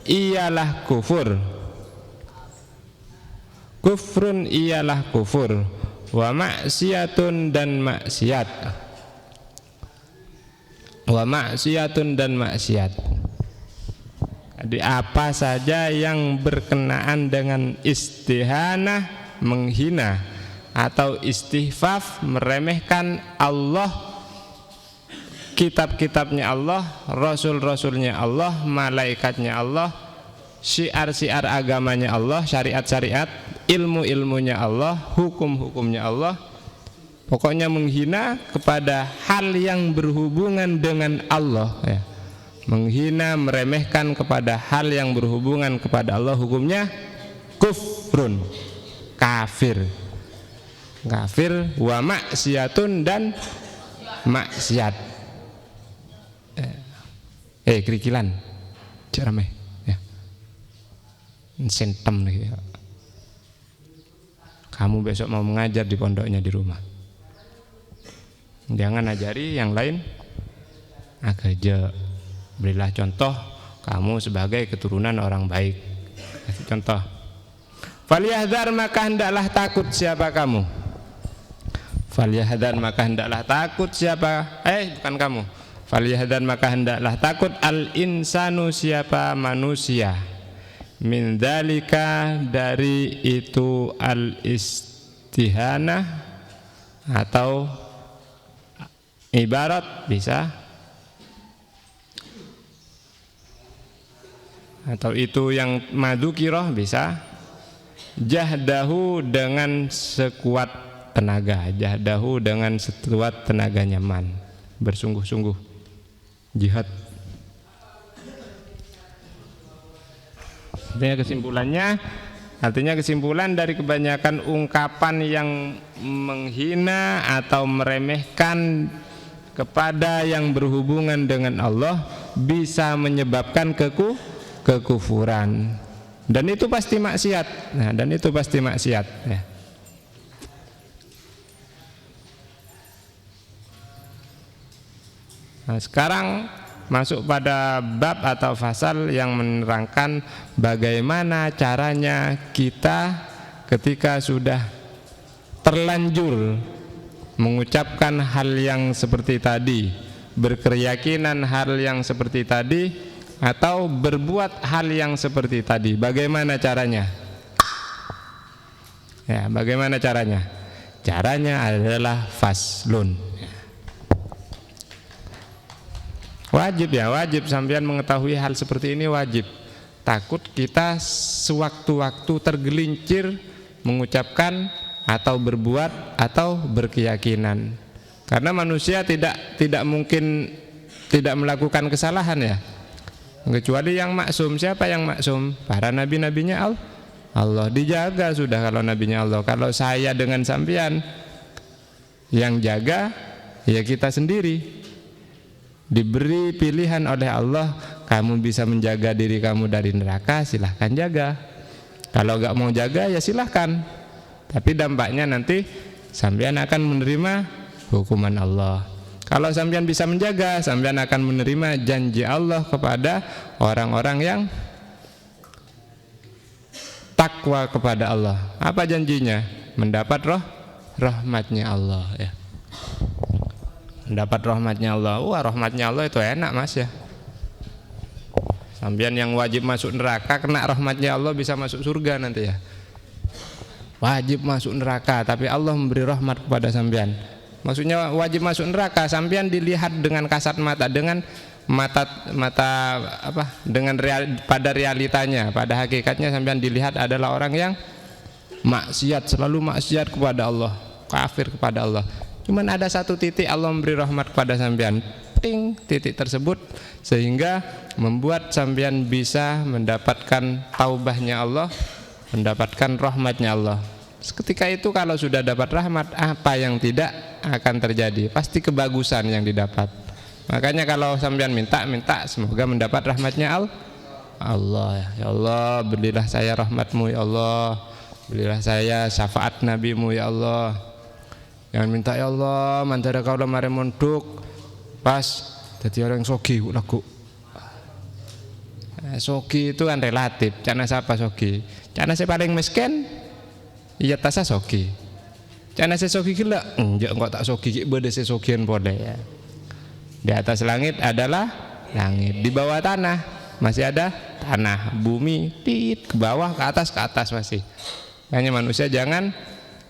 ialah kufur, kufrun ialah kufur, wa maksiatun dan maksiat, wa maksiatun dan maksiat. Jadi apa saja yang berkenaan dengan istihanah, menghina atau istihfaf, meremehkan Allah, kitab-kitabnya Allah, rasul-rasulnya Allah, malaikatnya Allah, syiar-syiar agamanya Allah, syariat-syariat, ilmu-ilmunya Allah, hukum-hukumnya Allah. Pokoknya menghina kepada hal yang berhubungan dengan Allah ya. Menghina, meremehkan kepada hal yang berhubungan kepada Allah, hukumnya kufrun, kafir. Kafir wa maksiatun, dan maksiat. Kerikilan jarame ya. Sentem nih ya. Kamu besok mau mengajar di pondoknya di rumah, jangan ajari yang lain aja. Berilah contoh kamu sebagai keturunan orang baik. Kasih contoh. Falyahdhar, maka hendaklah takut siapa kamu. Falyahdhar, maka hendaklah takut siapa? Bukan kamu. Falyahdhar, maka hendaklah takut al-insanu, siapa manusia. Min dzalika, dari itu al-istihanah, atau ibarat bisa, atau itu yang madzukiroh bisa, jahdahu, dengan sekuat tenaga, jahdahu dengan sekuat tenaganya, man, bersungguh-sungguh jihad. Artinya kesimpulan dari kebanyakan ungkapan yang menghina atau meremehkan kepada yang berhubungan dengan Allah bisa menyebabkan kekufuran, dan itu pasti maksiat. Ya. Nah, sekarang masuk pada bab atau fasal yang menerangkan bagaimana caranya kita ketika sudah terlanjur mengucapkan hal yang seperti tadi, berkeyakinan hal yang seperti tadi, atau berbuat hal yang seperti tadi. Bagaimana caranya? Ya, bagaimana caranya? Caranya adalah faslun. Wajib sampean mengetahui hal seperti ini, wajib. Takut kita sewaktu-waktu tergelincir mengucapkan atau berbuat atau berkeyakinan. Karena manusia tidak mungkin tidak melakukan kesalahan ya. Kecuali yang maksum. Siapa yang maksum? Para nabi-nabinya Allah. Dijaga sudah kalau nabinya Allah. Kalau saya dengan sampean, yang jaga ya kita sendiri. Diberi pilihan oleh Allah, kamu bisa menjaga diri kamu dari neraka, silahkan jaga. Kalau gak mau jaga ya silahkan. Tapi dampaknya nanti sampean akan menerima hukuman Allah. Kalau sampean bisa menjaga, sampean akan menerima janji Allah kepada orang-orang yang takwa kepada Allah. Apa janjinya? Mendapat rahmatnya Allah ya. Mendapat rahmatnya Allah. Wah, rahmatnya Allah itu enak Mas ya. Sampean yang wajib masuk neraka kena rahmatnya Allah bisa masuk surga nanti ya. Wajib masuk neraka tapi Allah memberi rahmat kepada sampean. Maksudnya wajib masuk neraka, sampean dilihat dengan kasat mata, dengan mata dengan pada realitanya, pada hakikatnya sampean dilihat adalah orang yang maksiat, selalu maksiat kepada Allah, kafir kepada Allah. Cuman ada satu titik Allah memberi rahmat kepada sampean, titik tersebut sehingga membuat sampean bisa mendapatkan taubahnya Allah, mendapatkan rahmatnya Allah. Ketika itu kalau sudah dapat rahmat, apa yang tidak akan terjadi? Pasti kebagusan yang didapat. Makanya kalau sampean minta semoga mendapat rahmatnya Allah. Ya Allah, berilah saya rahmatmu ya Allah. Berilah saya syafaat nabimu ya Allah. Jangan minta ya Allah mantara kau lemari mondok pas jadi orang sogi lagu. Sogi itu kan relatif. Cana siapa sogi? Cana saya paling miskin. Iya tasa sogi. Cana saya sogi gila. Enggak tak sogi beda saya sogian boleh ya. Di atas langit adalah langit, di bawah tanah masih ada tanah, bumi, ke bawah, ke atas masih. Hanya manusia jangan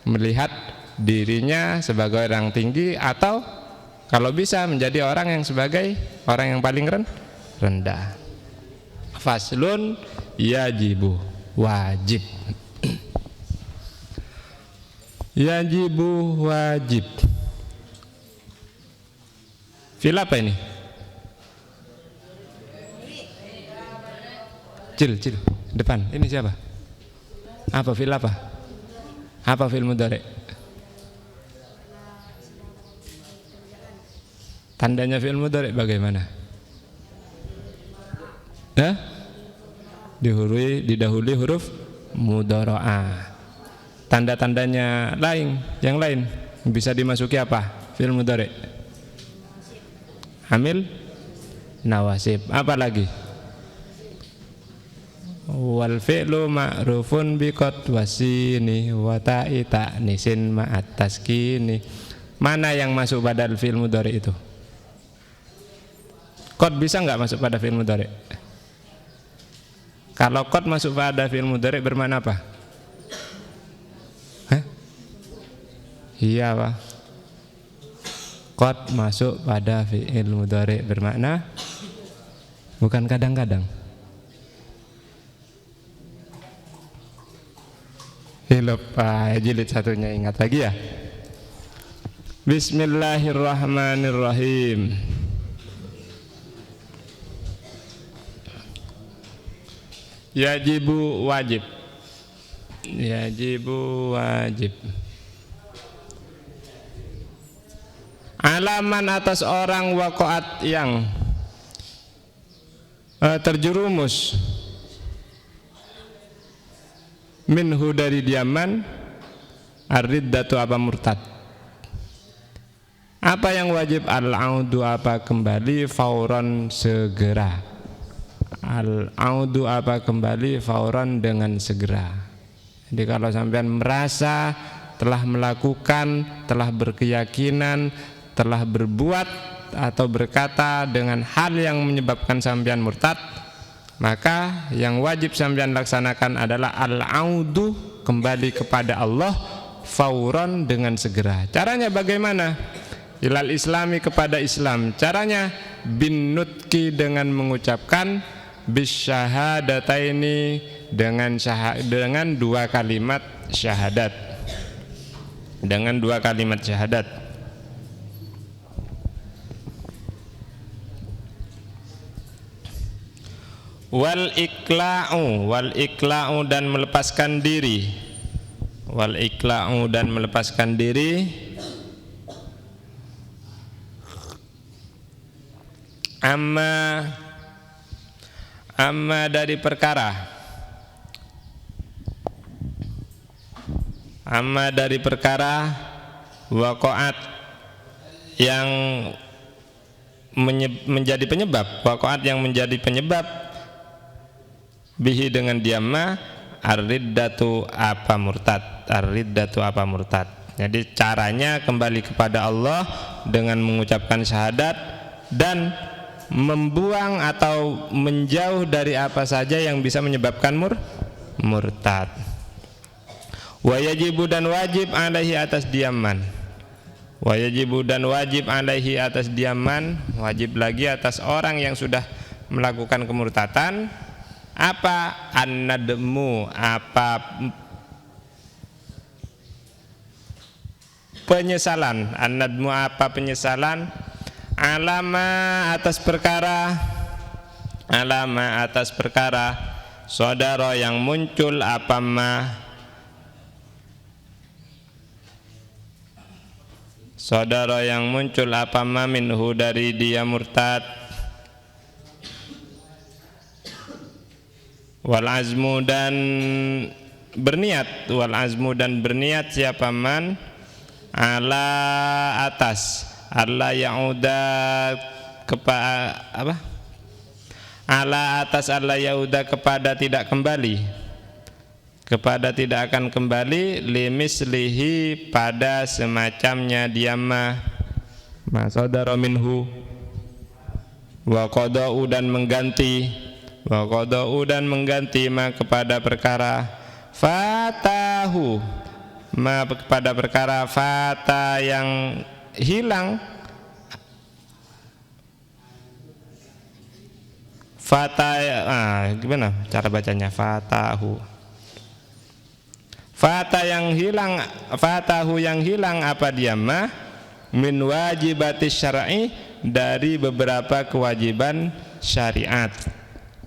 melihat dirinya sebagai orang tinggi, atau kalau bisa menjadi orang yang sebagai orang yang paling rendah. Faslun yajibu, wajib. Yajibu, wajib. Fil apa ini? Cil, depan. Ini siapa? Apa fil apa? Apa fil mudhari? Tandanya fil mudhari bagaimana? Didahului huruf mudhara'ah. Tanda-tandanya yang lain bisa dimasuki apa? Fil mudhari. Amil nawasib. Apa lagi? Wal fi'lu ma'rufun biqad wasini wa ta'i ta'nisin ma'at taskini. Mana yang masuk pada fi'il mudhari itu? Qad bisa enggak masuk pada fi'il mudhari? Kalau qad masuk pada fi'il mudhari bermakna apa? Iya, Pak. Qad masuk pada fi'il mudhari bermakna bukan kadang-kadang. Lupa jilid satunya, ingat lagi ya. Bismillahirrahmanirrahim. Yajibu, wajib. Yajibu, wajib. Alaman atas orang waqa'at yang terjerumus minhu dari diaman ar-riddatu apa murtad. Apa yang wajib? Al-audu apa kembali, fauran segera. Al-audu apa kembali, fauran dengan segera. Jadi kalau sampean merasa telah melakukan, telah berkeyakinan, telah berbuat atau berkata dengan hal yang menyebabkan sampean murtad, maka yang wajib sampean laksanakan adalah al-audu, kembali kepada Allah, fauran dengan segera. Caranya bagaimana? Ilal islami, kepada Islam. Caranya bin nutki, dengan mengucapkan bisyahadataini, dengan dua kalimat syahadat. Dengan dua kalimat syahadat. Wal ikla'u dan melepaskan diri. Wal ikla'u dan melepaskan diri. Amma dari perkara. Amma dari perkara waqa'at yang menjadi penyebab. Waqa'at yang menjadi penyebab bihi dengan diamma ar-riddatu apa murtad. Ar-riddatu apa murtad. Jadi caranya kembali kepada Allah dengan mengucapkan syahadat dan membuang atau menjauh dari apa saja yang bisa menyebabkan murtad. Wa yajibu dan wajib alaihi atas diaman. Wa yajibu dan wajib alaihi atas diaman, wajib lagi atas orang yang sudah melakukan kemurtatan. Apa? An-nadmu, apa penyesalan. An-nadmu apa penyesalan. Alama atas perkara. Alama atas perkara. Saudara yang muncul apa ma. Saudara yang muncul apa ma minhu dari dia murtad. Wal azmu dan berniat. Wal azmu dan berniat siapa man ala atas Allah yauda kepada apa? Ala atas Allah yauda kepada tidak kembali. Kepada tidak akan kembali limislihi pada semacamnya diamah ma sadara minhu wa qada'u dan mengganti Wa qada'u dan mengganti ma kepada perkara fatahu, ma kepada perkara fata yang hilang. Fata, gimana cara bacanya? Fatahu. Fata yang hilang, fatahu yang hilang apa dia mah? Min wajibatis syar'i, dari beberapa kewajiban syariat.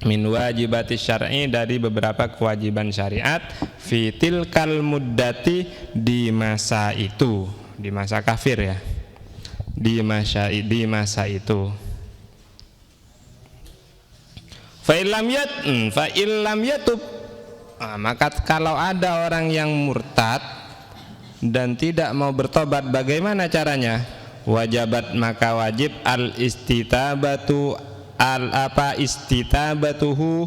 Min wajibatis syar'i, dari beberapa kewajiban syariat. Fitil kal muddati, di masa itu, di masa kafir ya. Di masa itu. Fa illam yatub, maka kalau ada orang yang murtad dan tidak mau bertobat, bagaimana caranya? Wajabat, maka wajib al istitabatu, istitabatuhu,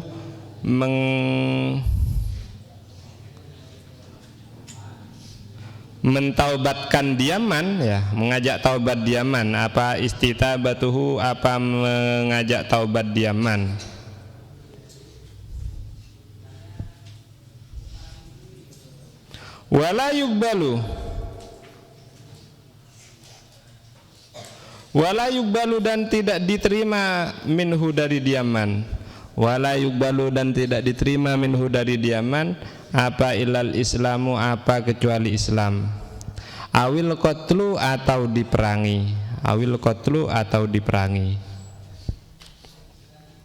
mentaubatkan diaman ya, mengajak taubat diaman. Apa istitabatuhu, apa mengajak taubat diaman. Wala yugbalu dan tidak diterima minhu dari diaman. Wala yugbalu dan tidak diterima minhu dari diaman apa ilal islamu, apa kecuali Islam. Awil qatlu, atau diperangi. Awil qatlu, atau diperangi.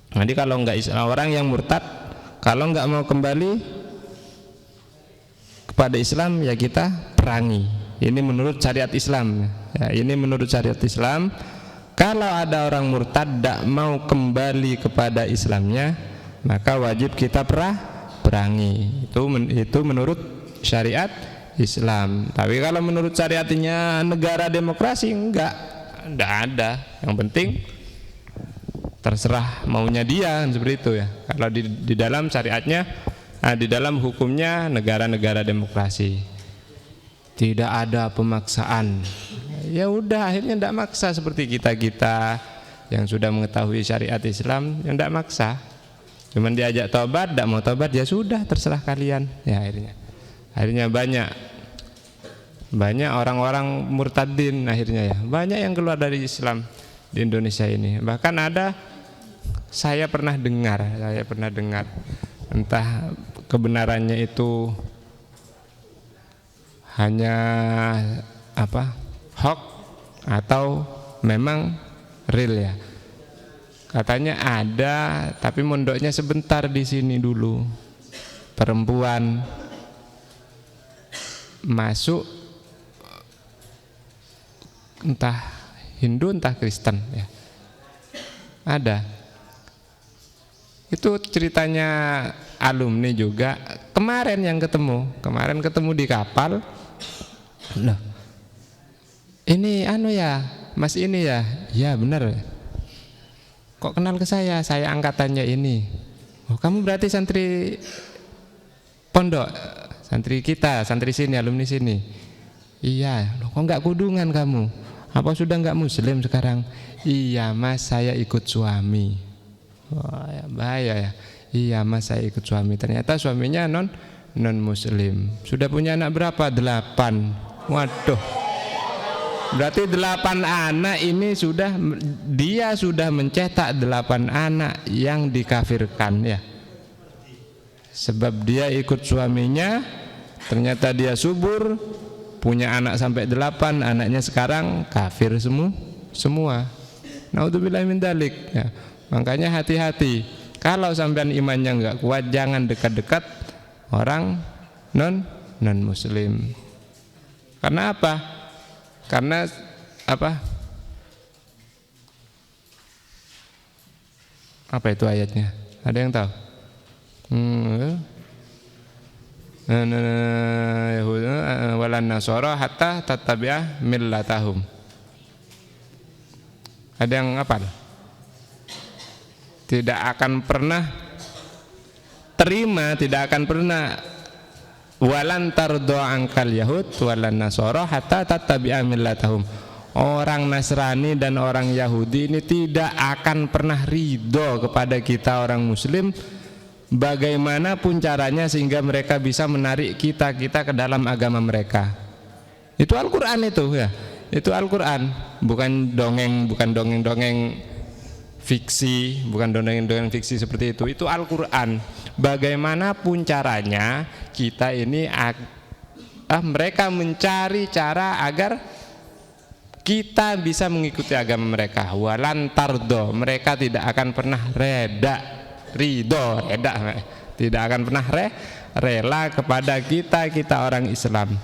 Jadi kalau enggak Islam, orang yang murtad kalau enggak mau kembali kepada Islam ya kita perangi. Ini menurut syariat Islam ya, ini menurut syariat Islam. Kalau ada orang murtad tidak mau kembali kepada Islamnya, maka wajib kita perangi. Itu menurut syariat Islam. Tapi kalau menurut syariatnya negara demokrasi, enggak ada. Yang penting terserah maunya dia, seperti itu ya. Kalau di dalam syariatnya, di dalam hukumnya negara-negara demokrasi tidak ada pemaksaan. Ya udah, akhirnya tidak maksa seperti kita yang sudah mengetahui syariat Islam, yang tidak maksa. Cuman diajak tobat, tidak mau tobat ya sudah, terserah kalian. Ya akhirnya banyak orang-orang murtadin akhirnya ya. Banyak yang keluar dari Islam di Indonesia ini. Bahkan ada saya pernah dengar entah kebenarannya itu hanya hoax atau memang real ya. Katanya ada, tapi mondoknya sebentar di sini dulu. Perempuan masuk entah Hindu entah Kristen ya. Ada. Itu ceritanya alumni juga kemarin ketemu di kapal. Loh, ini ya Mas ini ya. Ya benar. Kok kenal ke saya angkatannya ini. Oh, kamu berarti santri pondok, santri kita, santri sini, alumni sini. Iya. Loh, kok enggak kudungan kamu? Apa sudah enggak muslim sekarang? Iya Mas, saya ikut suami. Wah, ya, bahaya ya. Iya Mas, saya ikut suami. Ternyata suaminya non muslim. Sudah punya anak berapa? 8. Waduh. Berarti 8 anak ini dia sudah mencetak 8 anak yang dikafirkan ya. Sebab dia ikut suaminya, ternyata dia subur, punya anak sampai 8, anaknya sekarang kafir semua. Naudzubillahi min dzalik ya. Makanya hati-hati. Kalau sampean imannya enggak kuat, jangan dekat-dekat orang non muslim. Karena apa? Karena apa itu ayatnya? Ada yang tahu? Walan nasara hatta tattabi'a millatahum. Ada yang hafal? Tidak akan pernah walan tardo angkal yahud walan nasara hatta tattabi'a millatahum. orang Nasrani dan orang Yahudi ini tidak akan pernah ridho kepada kita orang Muslim, bagaimanapun caranya, sehingga mereka bisa menarik kita ke dalam agama mereka. Itu Al-Quran itu ya, itu Al-Quran, bukan dongeng fiksi, bukan dongeng fiksi seperti itu. Itu Al-Quran. Bagaimanapun caranya kita ini mereka mencari cara agar kita bisa mengikuti agama mereka. Walan tardo, mereka tidak akan pernah tidak akan pernah rela kepada kita orang Islam.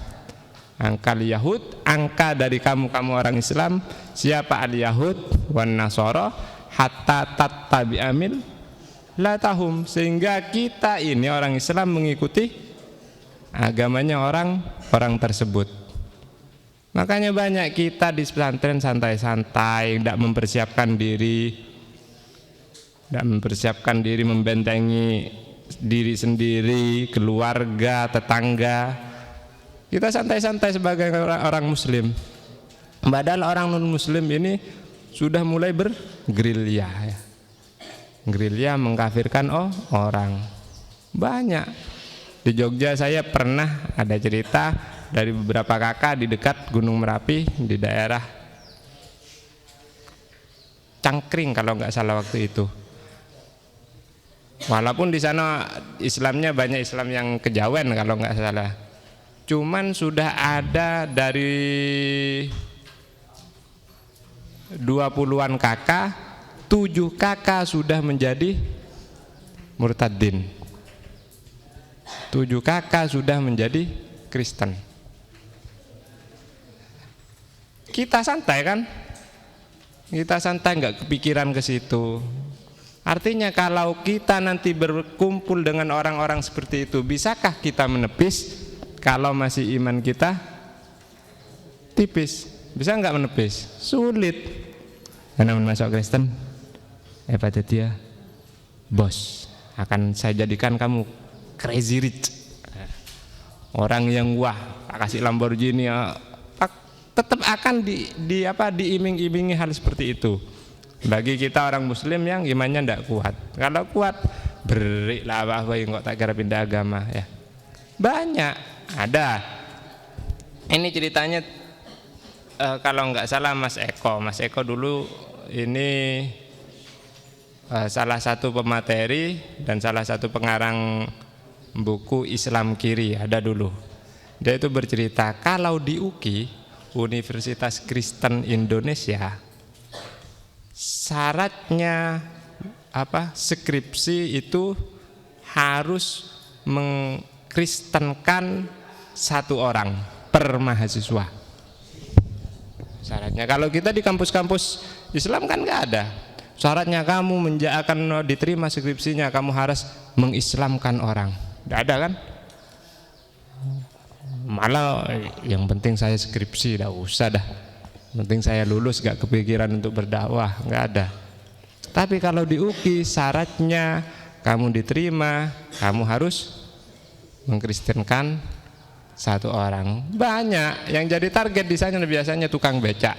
Angkal Yahud, angka dari kamu orang Islam. Siapa al-Yahud wan Nasara hatta tattabi'amil la tahum, sehingga kita ini orang Islam mengikuti agamanya orang tersebut. Makanya banyak kita di pesantren santai-santai, tidak mempersiapkan diri membentengi diri sendiri, keluarga, tetangga. Kita santai-santai sebagai orang Muslim. Padahal orang non Muslim ini sudah mulai bergerilya, ya. Gerilya mengkafirkan orang. Banyak. Di Jogja saya pernah ada cerita dari beberapa kakak di dekat Gunung Merapi, di daerah Cangkring kalau nggak salah waktu itu. Walaupun di sana Islamnya banyak Islam yang kejawen kalau nggak salah. Cuman sudah ada dari 20-an kakak, 7 kakak sudah menjadi murtadin. 7 kakak sudah menjadi Kristen. Kita santai kan? Kita santai, nggak kepikiran ke situ. Artinya kalau kita nanti berkumpul dengan orang-orang seperti itu, bisakah kita menepis? Kalau masih iman kita tipis, bisa nggak menepis? Sulit. Karena masuk Kristen, pada dia, bos, akan saya jadikan kamu crazy rich. Orang yang wah, kasih Lamborghini, tetap akan diiming-imingi hal seperti itu. Bagi kita orang Muslim yang imannya tidak kuat, kalau kuat berilah apa yang kok tak kira pindah agama ya. Banyak ada. Ini ceritanya kalau nggak salah Mas Eko dulu ini salah satu pemateri dan salah satu pengarang buku Islam Kiri ada dulu. Dia itu bercerita kalau di UKI, Universitas Kristen Indonesia, syaratnya skripsi itu harus mengkristenkan 1 orang per mahasiswa. Syaratnya. Kalau kita di kampus-kampus Islam kan nggak ada. Syaratnya kamu akan diterima skripsinya, kamu harus mengislamkan orang. Nggak ada kan? Malah yang penting saya skripsi, dah usah dah. Penting saya lulus, gak kepikiran untuk berdakwah, nggak ada. Tapi kalau di UKI syaratnya kamu diterima, kamu harus mengkristenkan 1 orang. Banyak yang jadi target di sana biasanya tukang becak.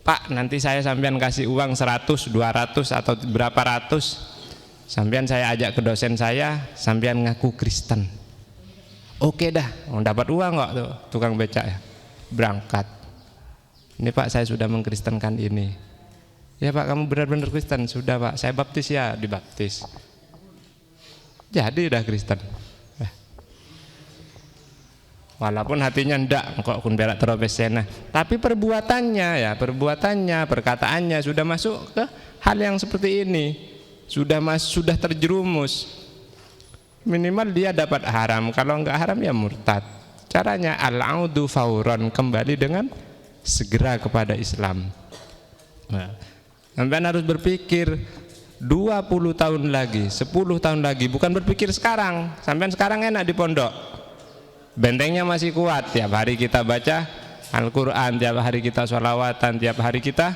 Pak, nanti saya sampean kasih uang 100, 200 atau berapa ratus. Sampean saya ajak ke dosen saya, sampean ngaku Kristen. Oke dah, dapat uang kok tuh tukang becak ya. Berangkat. Ini Pak, saya sudah mengkristenkan ini. Ya Pak, kamu benar-benar Kristen? Sudah Pak, saya baptis ya, dibaptis. Jadi udah Kristen. Walaupun hatinya ndak kok kun berak teropesena, tapi perbuatannya, perkataannya sudah masuk ke hal yang seperti ini. Sudah terjerumus. Minimal dia dapat haram, kalau enggak haram ya murtad. Caranya al-audu fauron, kembali dengan segera kepada Islam. Sampai harus berpikir 20 tahun lagi, 10 tahun lagi, bukan berpikir sekarang. Sampai sekarang enak di pondok, bentengnya masih kuat, tiap hari kita baca Al-Quran, tiap hari kita sholawatan, tiap hari kita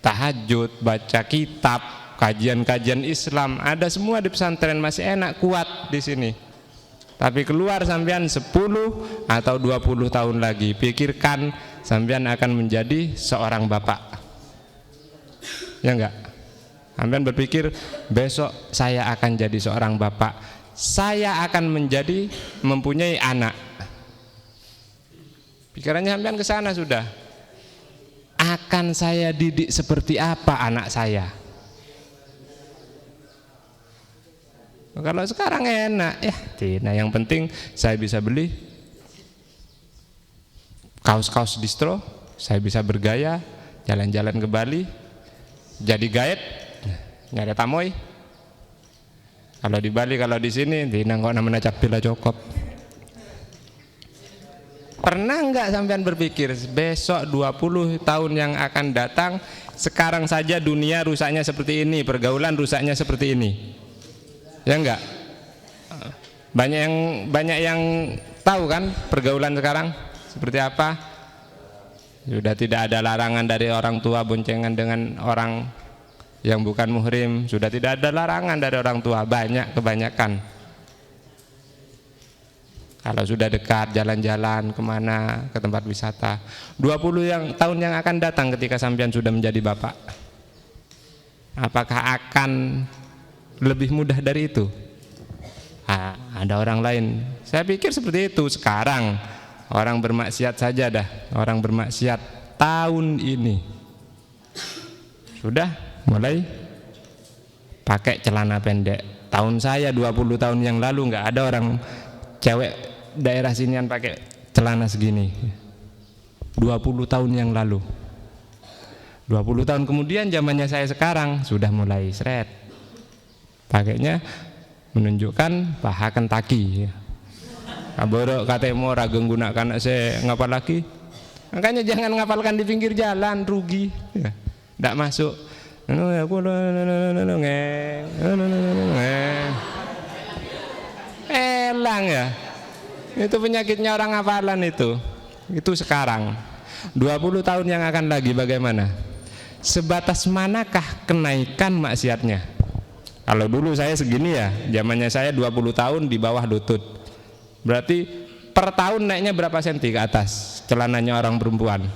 tahajud, baca kitab, kajian-kajian Islam, ada semua di pesantren, masih enak, kuat di sini. Tapi keluar sampean 10 atau 20 tahun lagi, pikirkan sampean akan menjadi seorang bapak. Ya enggak? Sampean berpikir besok saya akan jadi seorang bapak, saya akan menjadi mempunyai anak. Pikirannya sampean ke sana sudah. Akan saya didik seperti apa anak saya? Kalau sekarang enak ya, nah yang penting saya bisa beli kaos-kaos distro, saya bisa bergaya, jalan-jalan ke Bali, jadi guide, nyari tamoy. Kalau di Bali, kalau di sini, tina kok namanya capila cokop. Pernah nggak sampean berpikir besok 20 tahun yang akan datang, sekarang saja dunia rusaknya seperti ini, pergaulan rusaknya seperti ini? Ya enggak? Banyak yang tahu kan pergaulan sekarang seperti apa? Sudah tidak ada larangan dari orang tua boncengan dengan orang yang bukan muhrim, sudah tidak ada larangan dari orang tua, kebanyakan. Kalau sudah dekat jalan-jalan kemana, ke tempat wisata. 20 tahun yang akan datang ketika sampean sudah menjadi bapak, apakah akan lebih mudah dari itu? Ada orang lain. Saya pikir seperti itu. Sekarang orang bermaksiat saja dah. Orang bermaksiat tahun ini sudah mulai pakai celana pendek. Tahun saya 20 tahun yang lalu nggak ada orang cewek daerah sinian pakai celana segini. 20 tahun yang lalu. 20 tahun kemudian zamannya saya sekarang sudah mulai seret. Pakainya menunjukkan paha Kentucky. Aborok katemo raga gunakan saya ngapal lagi. Makanya jangan ngapalkan di pinggir jalan, rugi. Tidak masuk. Elang ya. Itu penyakitnya orang hafalan itu. Itu sekarang. 20 tahun yang akan lagi bagaimana? Sebatas manakah kenaikan maksiatnya? Kalau dulu saya segini ya, zamannya saya 20 tahun di bawah lutut. Berarti per tahun naiknya berapa senti ke atas celananya orang perempuan?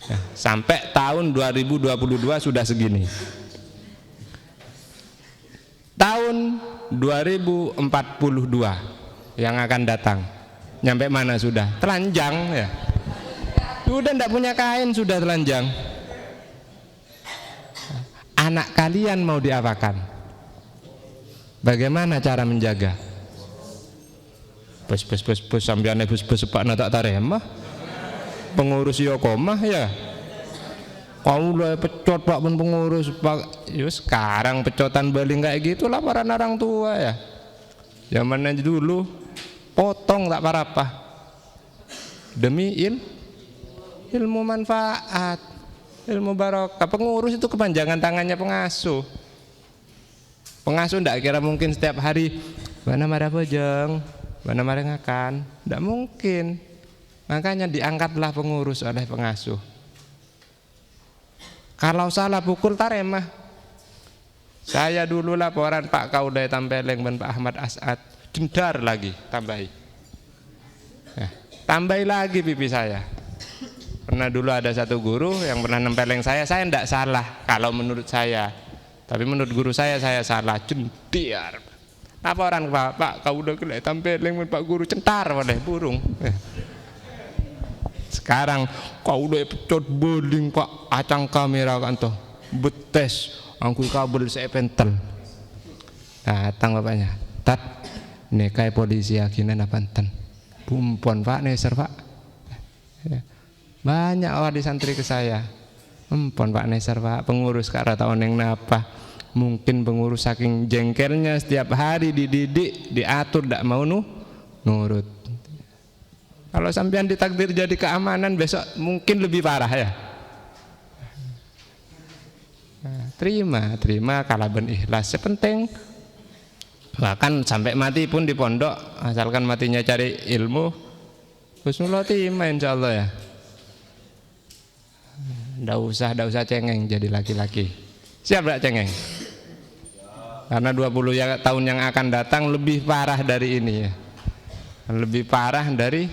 Ya, sampai tahun 2022 sudah segini. Tahun 2042 yang akan datang, nyampe mana sudah? Telanjang ya. Sudah tidak punya kain, sudah telanjang. Anak kalian mau diapakan? Bagaimana cara menjaga? Bus sambiane bus sepak tak taremah. Pengurus Yokomah ya. Kau udah pecot Pak pun pengurus Pak. Yus sekarang pecotan baling kayak gitu laporan orang tua ya. Zaman aja dulu potong tak apa-apa. Demi ilmu manfaat. Ilmu barokah. Pengurus itu kepanjangan tangannya pengasuh. Pengasuh ndak kira mungkin setiap hari mana marah bojong, mana marah ngakan, ndak mungkin. Makanya diangkatlah pengurus oleh pengasuh. Kalau salah pukul taremah. Saya dulu laporan Pak Kaudai Tampeleng dan Pak Ahmad As'ad, dendar lagi tambahi. Tambahi lagi pipi saya. Pernah dulu ada satu guru yang pernah nempeleng saya tidak salah kalau menurut saya, tapi menurut guru saya salah, cendiar. Laporan Pak, kau udah kelihatan tampeleng Pak guru centar oleh burung. Sekarang kau udah pecot beling Pak, acang kamera kan toh, betes, angkui kabel saya pentel. Datang bapaknya, tat, nekai polisi akhirnya napanten, pumpon Pak neser Pak. Banyak orang di santri ke saya, empon Pak Neser Pak, pengurus kak rata oneng napa. Mungkin pengurus saking jengkelnya setiap hari dididik, diatur, tidak mau nurut. Kalau sampean ditakdir jadi keamanan besok mungkin lebih parah ya. Nah, terima kalau ben ikhlas sepenting. Bahkan sampai mati pun di pondok, asalkan matinya cari ilmu, husnul khotimah insyaallah ya. Nggak usah cengeng jadi laki-laki. Siap gak cengeng? Karena 20 tahun yang akan datang lebih parah dari ini ya. Lebih parah dari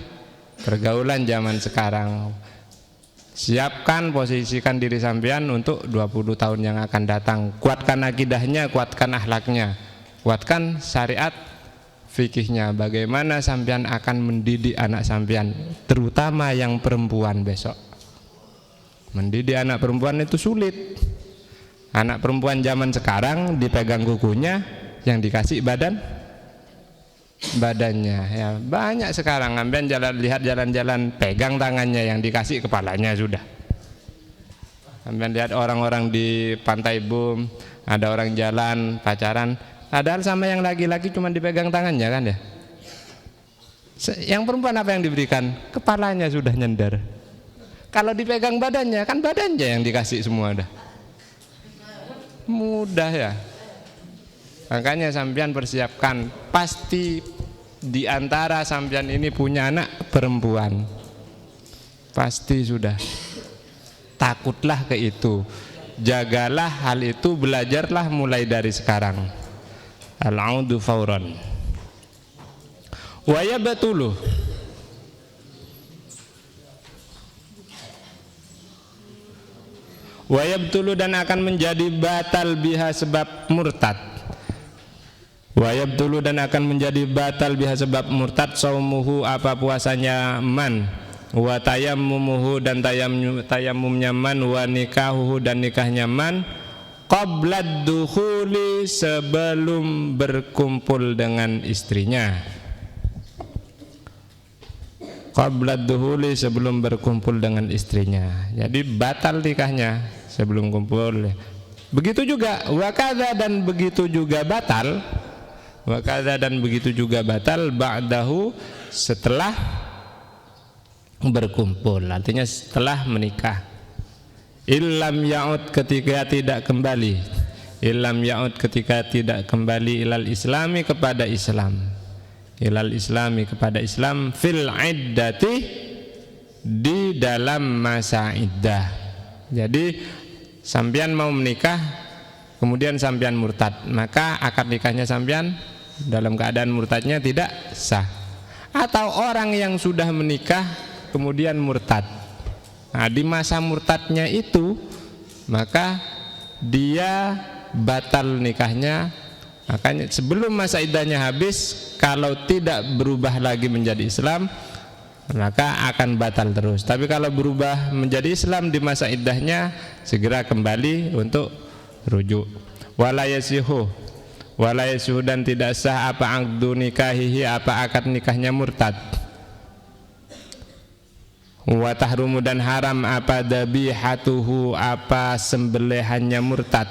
pergaulan zaman sekarang. Siapkan, posisikan diri sampean untuk 20 tahun yang akan datang. Kuatkan akidahnya, kuatkan akhlaknya, kuatkan syariat fikihnya. Bagaimana sampean akan mendidik anak sampean, terutama yang perempuan besok. Mendidik anak perempuan itu sulit. Anak perempuan zaman sekarang dipegang kukunya, yang dikasih badannya ya. Banyak sekarang sampean lihat jalan-jalan pegang tangannya, yang dikasih kepalanya sudah. Sampean lihat orang-orang di Pantai Bum, ada orang jalan pacaran, padahal sama yang laki-laki cuma dipegang tangannya kan ya. Yang perempuan apa yang diberikan? Kepalanya sudah nyender. Kalau dipegang badannya, kan badannya yang dikasih semua dah. Mudah ya. Makanya sampean persiapkan, pasti di antara sampean ini punya anak perempuan. Pasti sudah. Takutlah ke itu. Jagalah hal itu, belajarlah mulai dari sekarang. Al-audu fauran. Wa yabtulu. Wa yabtulu, dan akan menjadi batal biha sebab murtad. Wa yabtulu, dan akan menjadi batal biha sebab murtad saumuhu, apa puasanya man, wa tayammumuhu, dan tayammumnya man, wa nikahuhu, dan nikahnya man, qabla dukhuli, sebelum berkumpul dengan istrinya. Qabla dukhuli, sebelum berkumpul dengan istrinya. Jadi batal nikahnya sebelum kumpul. Begitu juga wakadha, dan begitu juga batal. Wakadha, dan begitu juga batal ba'dahu, setelah berkumpul, artinya setelah menikah. Illam ya'ud, ketika tidak kembali. Illam ya'ud, ketika tidak kembali ilal islami, kepada Islam. Ilal islami, kepada Islam, fil iddati, di dalam masa iddah. Jadi sampean mau menikah, kemudian sampean murtad, maka akad nikahnya sampean dalam keadaan murtadnya tidak sah. Atau orang yang sudah menikah kemudian murtad, nah di masa murtadnya itu maka dia batal nikahnya. Makanya sebelum masa iddahnya habis, kalau tidak berubah lagi menjadi Islam, maka akan batal terus. Tapi kalau berubah menjadi Islam di masa iddahnya, segera kembali untuk rujuk. Wala yasihu, dan tidak sah apa aqdu nikahihi, apa akad nikahnya murtad. Wa tahrumu, dan haram apa dabihatuhu, apa sembelihannya murtad.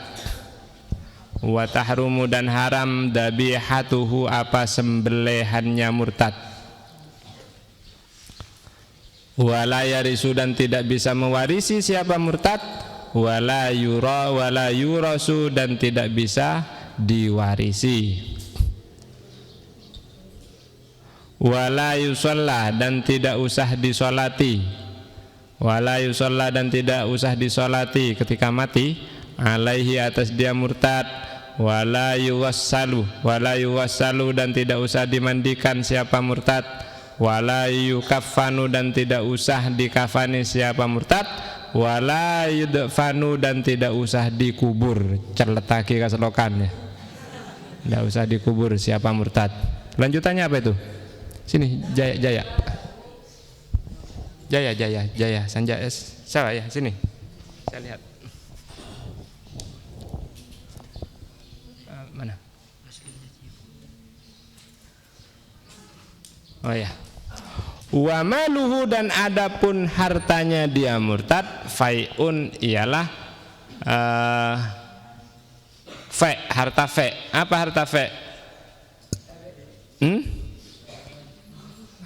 Wa tahrumu, dan haram dabihatuhu, apa sembelihannya murtad. Wala yarisu, dan tidak bisa mewarisi siapa murtad. Wala yurasu, dan tidak bisa diwarisi. Wala yusalla, dan tidak usah disolati. Wala yusalla, dan tidak usah disolati ketika mati, alaihi, atas dia murtad. Wala yuwassalu, dan tidak usah dimandikan siapa murtad. Wala yukaffanu, dan tidak usah dikafani siapa murtad. Wala yudfanu, dan tidak usah dikubur, cerletaki kaselokan ya. Tidak usah dikubur siapa murtad. Lanjutannya apa itu? Sini, Jaya Sanjaya, siapa ya, sini saya lihat. Mana? Oh ya. Wa maluhu, dan adapun hartanya dia murtad, fai'un, ialah harta fe. Apa harta fe?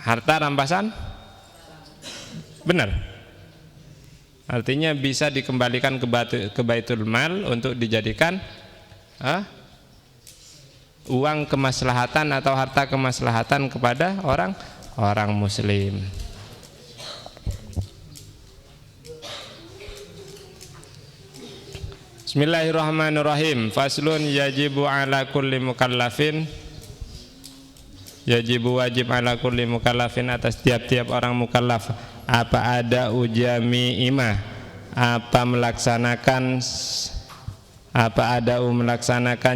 Harta rampasan? Benar. Artinya bisa dikembalikan ke Baitul Mal untuk dijadikan uang kemaslahatan atau harta kemaslahatan kepada orang muslim. Bismillahirrahmanirrahim. Faslun yajibu ala kulli mukallafin. Yajibu wajib ala kulli mukallafin atas tiap-tiap orang mukallaf. Apa ada ujami imah? Apa melaksanakan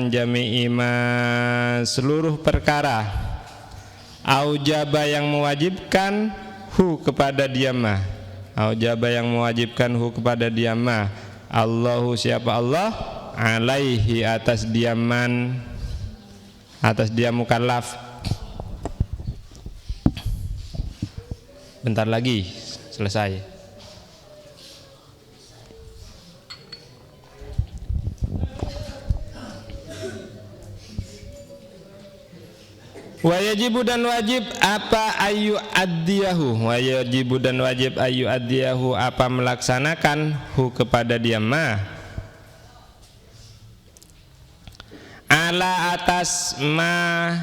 jami imah seluruh perkara. Aujaba yang mewajibkan hu kepada dia mah. Aujaba yang mewajibkan hu kepada dia mah. Allahu siapa Allah alaihi atas dia man, atas dia mukallaf. Bentar lagi selesai. Wajibu dan wajib apa ayu addiyahu. Wajibu dan wajib ayu addiyahu apa melaksanakan hu kepada dia ma. Ala atas ma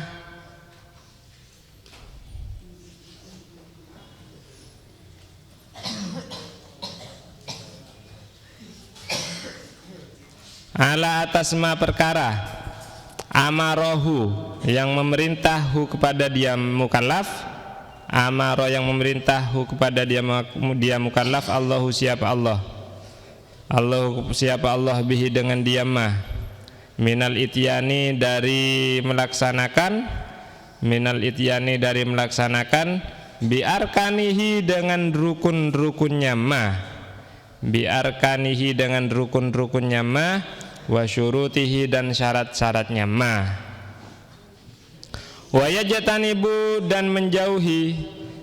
ala atas ma perkara amarohu yang memerintahhu kepada dia mukallaf. Amaro yang memerintahhu kepada dia mukallaf. Allahu siapa Allah. Allahu siapa Allah bihi dengan dia mah. Minal ityani dari melaksanakan. Minal ityani dari melaksanakan. Biarkanihi dengan rukun-rukunnya mah. Biarkanihi dengan rukun-rukunnya mah. Wa syurutihi dan syarat-syaratnya ma. Wa yajtanibu dan menjauhi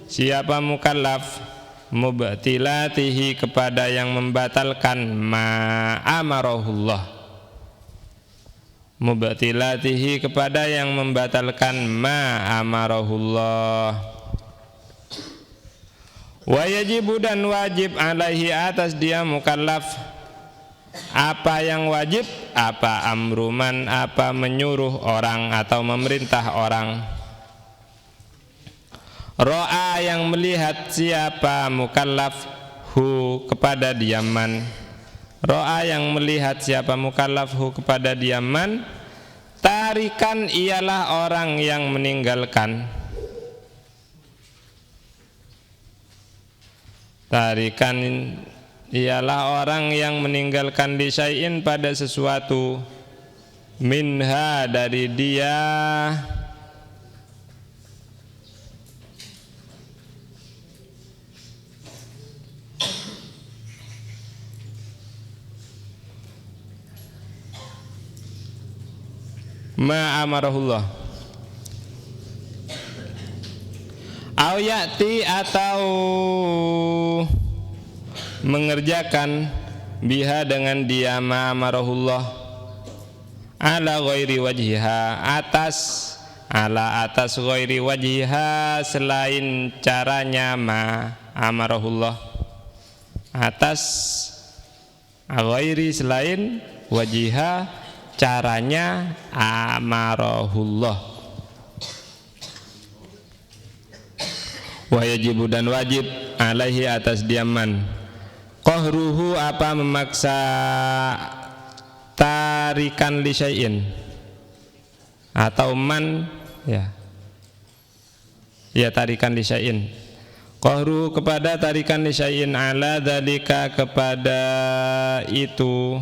siapa mukallaf mubtilatihi kepada yang membatalkan ma amarahullah. Mubtilatihi kepada yang membatalkan ma amarahullah. Wa yajibu dan wajib alaihi atas dia mukallaf apa yang wajib, apa amruman, apa menyuruh orang atau memerintah orang. Ro'a yang melihat siapa mukallaf hu kepada diaman. Ro'a yang melihat siapa mukallaf hu kepada diaman. Tarikan ialah orang yang meninggalkan. Tarikan ialah orang yang meninggalkan disyai'in pada sesuatu minha dari dia ma amarahullah. Au ya'ti atau mengerjakan biha dengan dia ma amarahullah ala ghairi wajhiha atas ghairi wajhiha selain caranya ma amarahullah atas ghairi selain wajhiha caranya amarahullah. Wa yajibu dan wajib alaihi atas diaman qahruhu apa memaksa tarikan li syai'in atau man ya tarikan li syai'in qahruhu kepada tarikan li syai'in ala dzalika kepada itu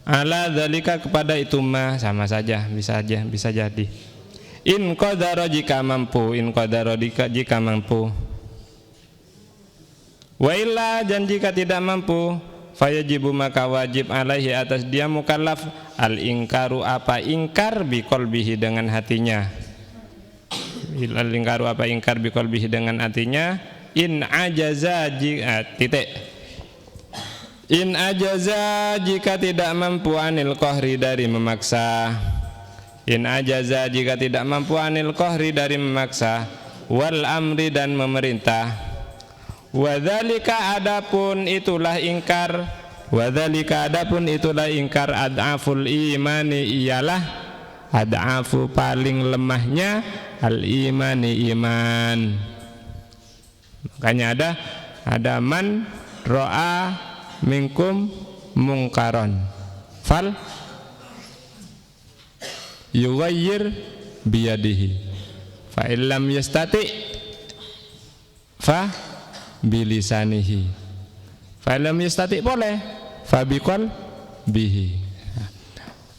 ala dzalika kepada itu mah sama saja bisa jadi. In qadara jika mampu, in qadara jika mampu. Wa illa dan jika tidak mampu, fayajibu maka wajib alaihi atas dia mukallaf al ingkaru apa ingkar bi qalbihi dengan hatinya. Al ingkaru apa ingkar bi qalbihi dengan hatinya. In ajaza In ajaza jika tidak mampu anil qahri dari memaksa. In ajaza jika tidak mampu anil qahri dari memaksa. Wal amri dan memerintah. Wadzalika adapun itulah ingkar, wadzalika adapun itulah ingkar ad'aful imani ialah ad'afu paling lemahnya al imani iman. Makanya ada man ro'a minkum mungkaron fal yughayyir biyadihi fa illam yastati fa bilisanihi fa illam yastati boleh fa biqal bihi.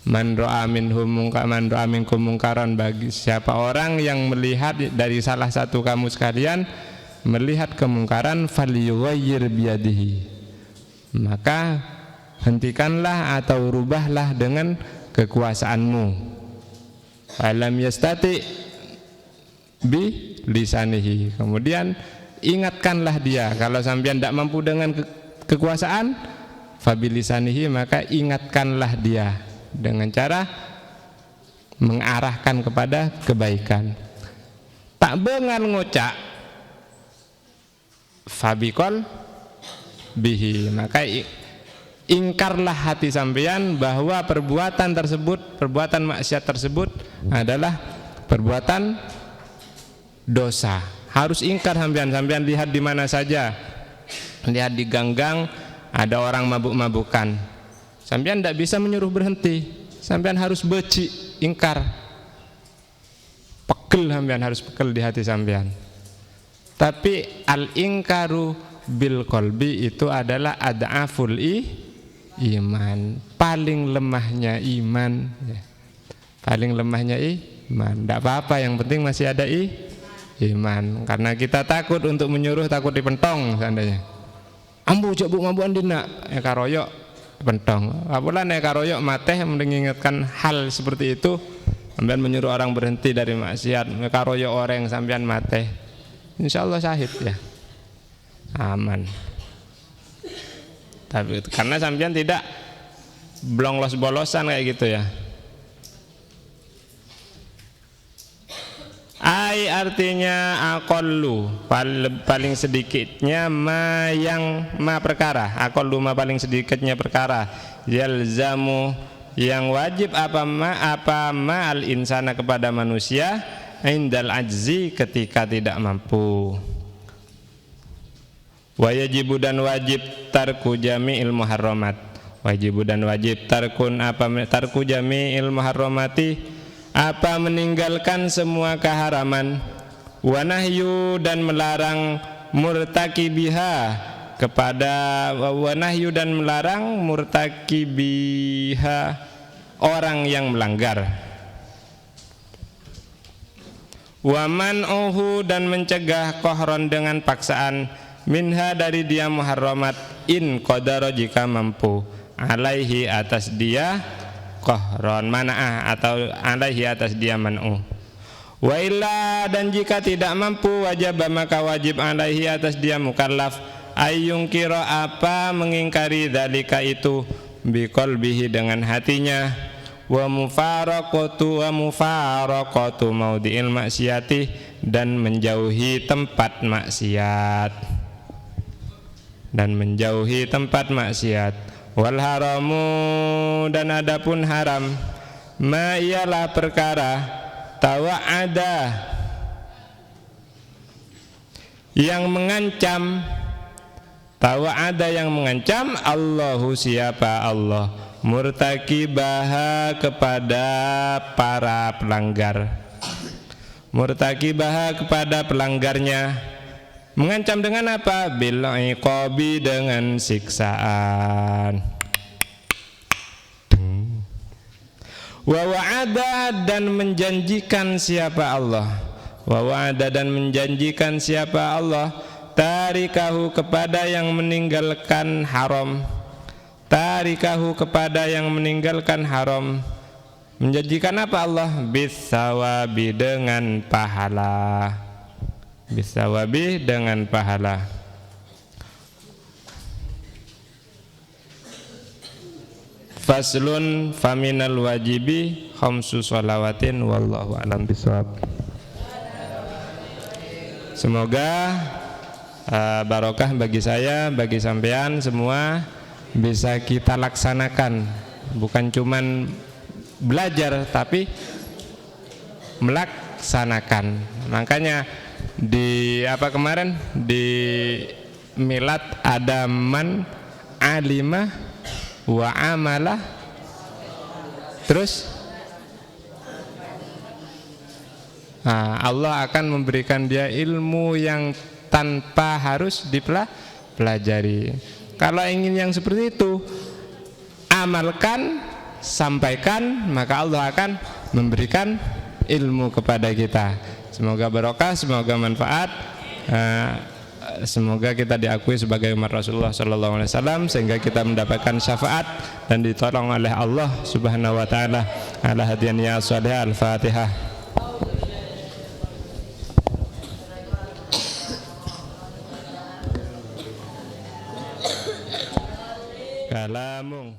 Man ra'a minkum mungkaran, bagi siapa orang yang melihat dari salah satu kamu sekalian melihat kemungkaran, falyughayyir biyadihi, maka hentikanlah atau rubahlah dengan kekuasaanmu. Alam yastati bi lisanihi, kemudian ingatkanlah dia. Kalau sampean tidak mampu dengan kekuasaan, fabilisanihi, maka ingatkanlah dia dengan cara mengarahkan kepada kebaikan. Tak bengan ngocak fabikol bihi, maka ingkarlah hati sampean bahwa perbuatan tersebut, perbuatan maksiat tersebut adalah perbuatan dosa. Harus ingkar sampean. Sampean lihat di mana saja, lihat di ganggang ada orang mabuk-mabukan, sampean tidak bisa menyuruh berhenti, sampean harus beci, ingkar, pegel, sampean harus pegel di hati sampean. Tapi al-ingkaru bil qalbi itu adalah ad'aful iman, paling lemahnya iman, ya. Paling lemahnya iman. Tidak apa-apa, yang penting masih ada iman. Karena kita takut untuk menyuruh, takut dipentong seandainya. Ambu cok bu mambu andina ya karoyok pentong. Apalah nek karoyok mateh mengingatkan hal seperti itu, sampean menyuruh orang berhenti dari maksiat, karoyok orang sampean mateh, insyaallah syahid ya, aman. Tapi karena sampean tidak blonglos-bolosan kayak gitu ya. Ai artinya aqallu, paling sedikitnya ma perkara, aqallu ma paling sedikitnya perkara, yalzamu yang wajib apa ma al insana kepada manusia, indal ajzi ketika tidak mampu. Wajibu dan wajib tarku jami'il muharramat, wajibu dan wajib tarku jami'il muharramati, apa meninggalkan semua keharaman, wanahyu dan melarang murtakibiha kepada, wanahyu dan melarang murtakibiha orang yang melanggar, waman'uhu dan mencegah kohron dengan paksaan, minha dari dia muharramat, in qadara jika mampu, alaihi atas dia kohron mana'ah atau alaihi atas dia man'u, wa illa dan jika tidak mampu, wajib maka wajib alaihi atas dia mukallaf, ayyung kira apa mengingkari dzalika itu, biqalbihi dengan hatinya, wa mufaraqatu maudhi'il maksiati dan menjauhi tempat maksiat, wal haramu dan adapun haram, ma ialah perkara tawa'ada yang mengancam, tawa'ada yang mengancam, Allahu siapa Allah, murtakibaha kepada para pelanggar, murtakibaha kepada pelanggarnya, mengancam dengan apa? Bil iqabi dengan siksaan. Wa wa'ada dan menjanjikan siapa Allah, wa wa'ada dan menjanjikan siapa Allah, tarikahu kepada yang meninggalkan haram, tarikahu kepada yang meninggalkan haram, menjanjikan apa Allah? Bisawabi dengan pahala, bisawabi dengan pahala. Faslun faminal wajibi khamsu shalawatin wallahu alam bisawab. Semoga barokah bagi saya, bagi sampean semua, bisa kita laksanakan, bukan cuman belajar tapi melaksanakan. Makanya di kemarin di milad ada man alimah wa amalah, terus Allah akan memberikan dia ilmu yang tanpa harus dipelajari. Kalau ingin yang seperti itu, amalkan, sampaikan, maka Allah akan memberikan ilmu kepada kita. Semoga barokah, semoga manfaat, semoga kita diakui sebagai umat Rasulullah SAW, sehingga kita mendapatkan syafaat dan ditolong oleh Allah Subhanahu wa taala. Ala hadiyan ya shalih. Al-Fatihah. Kalamung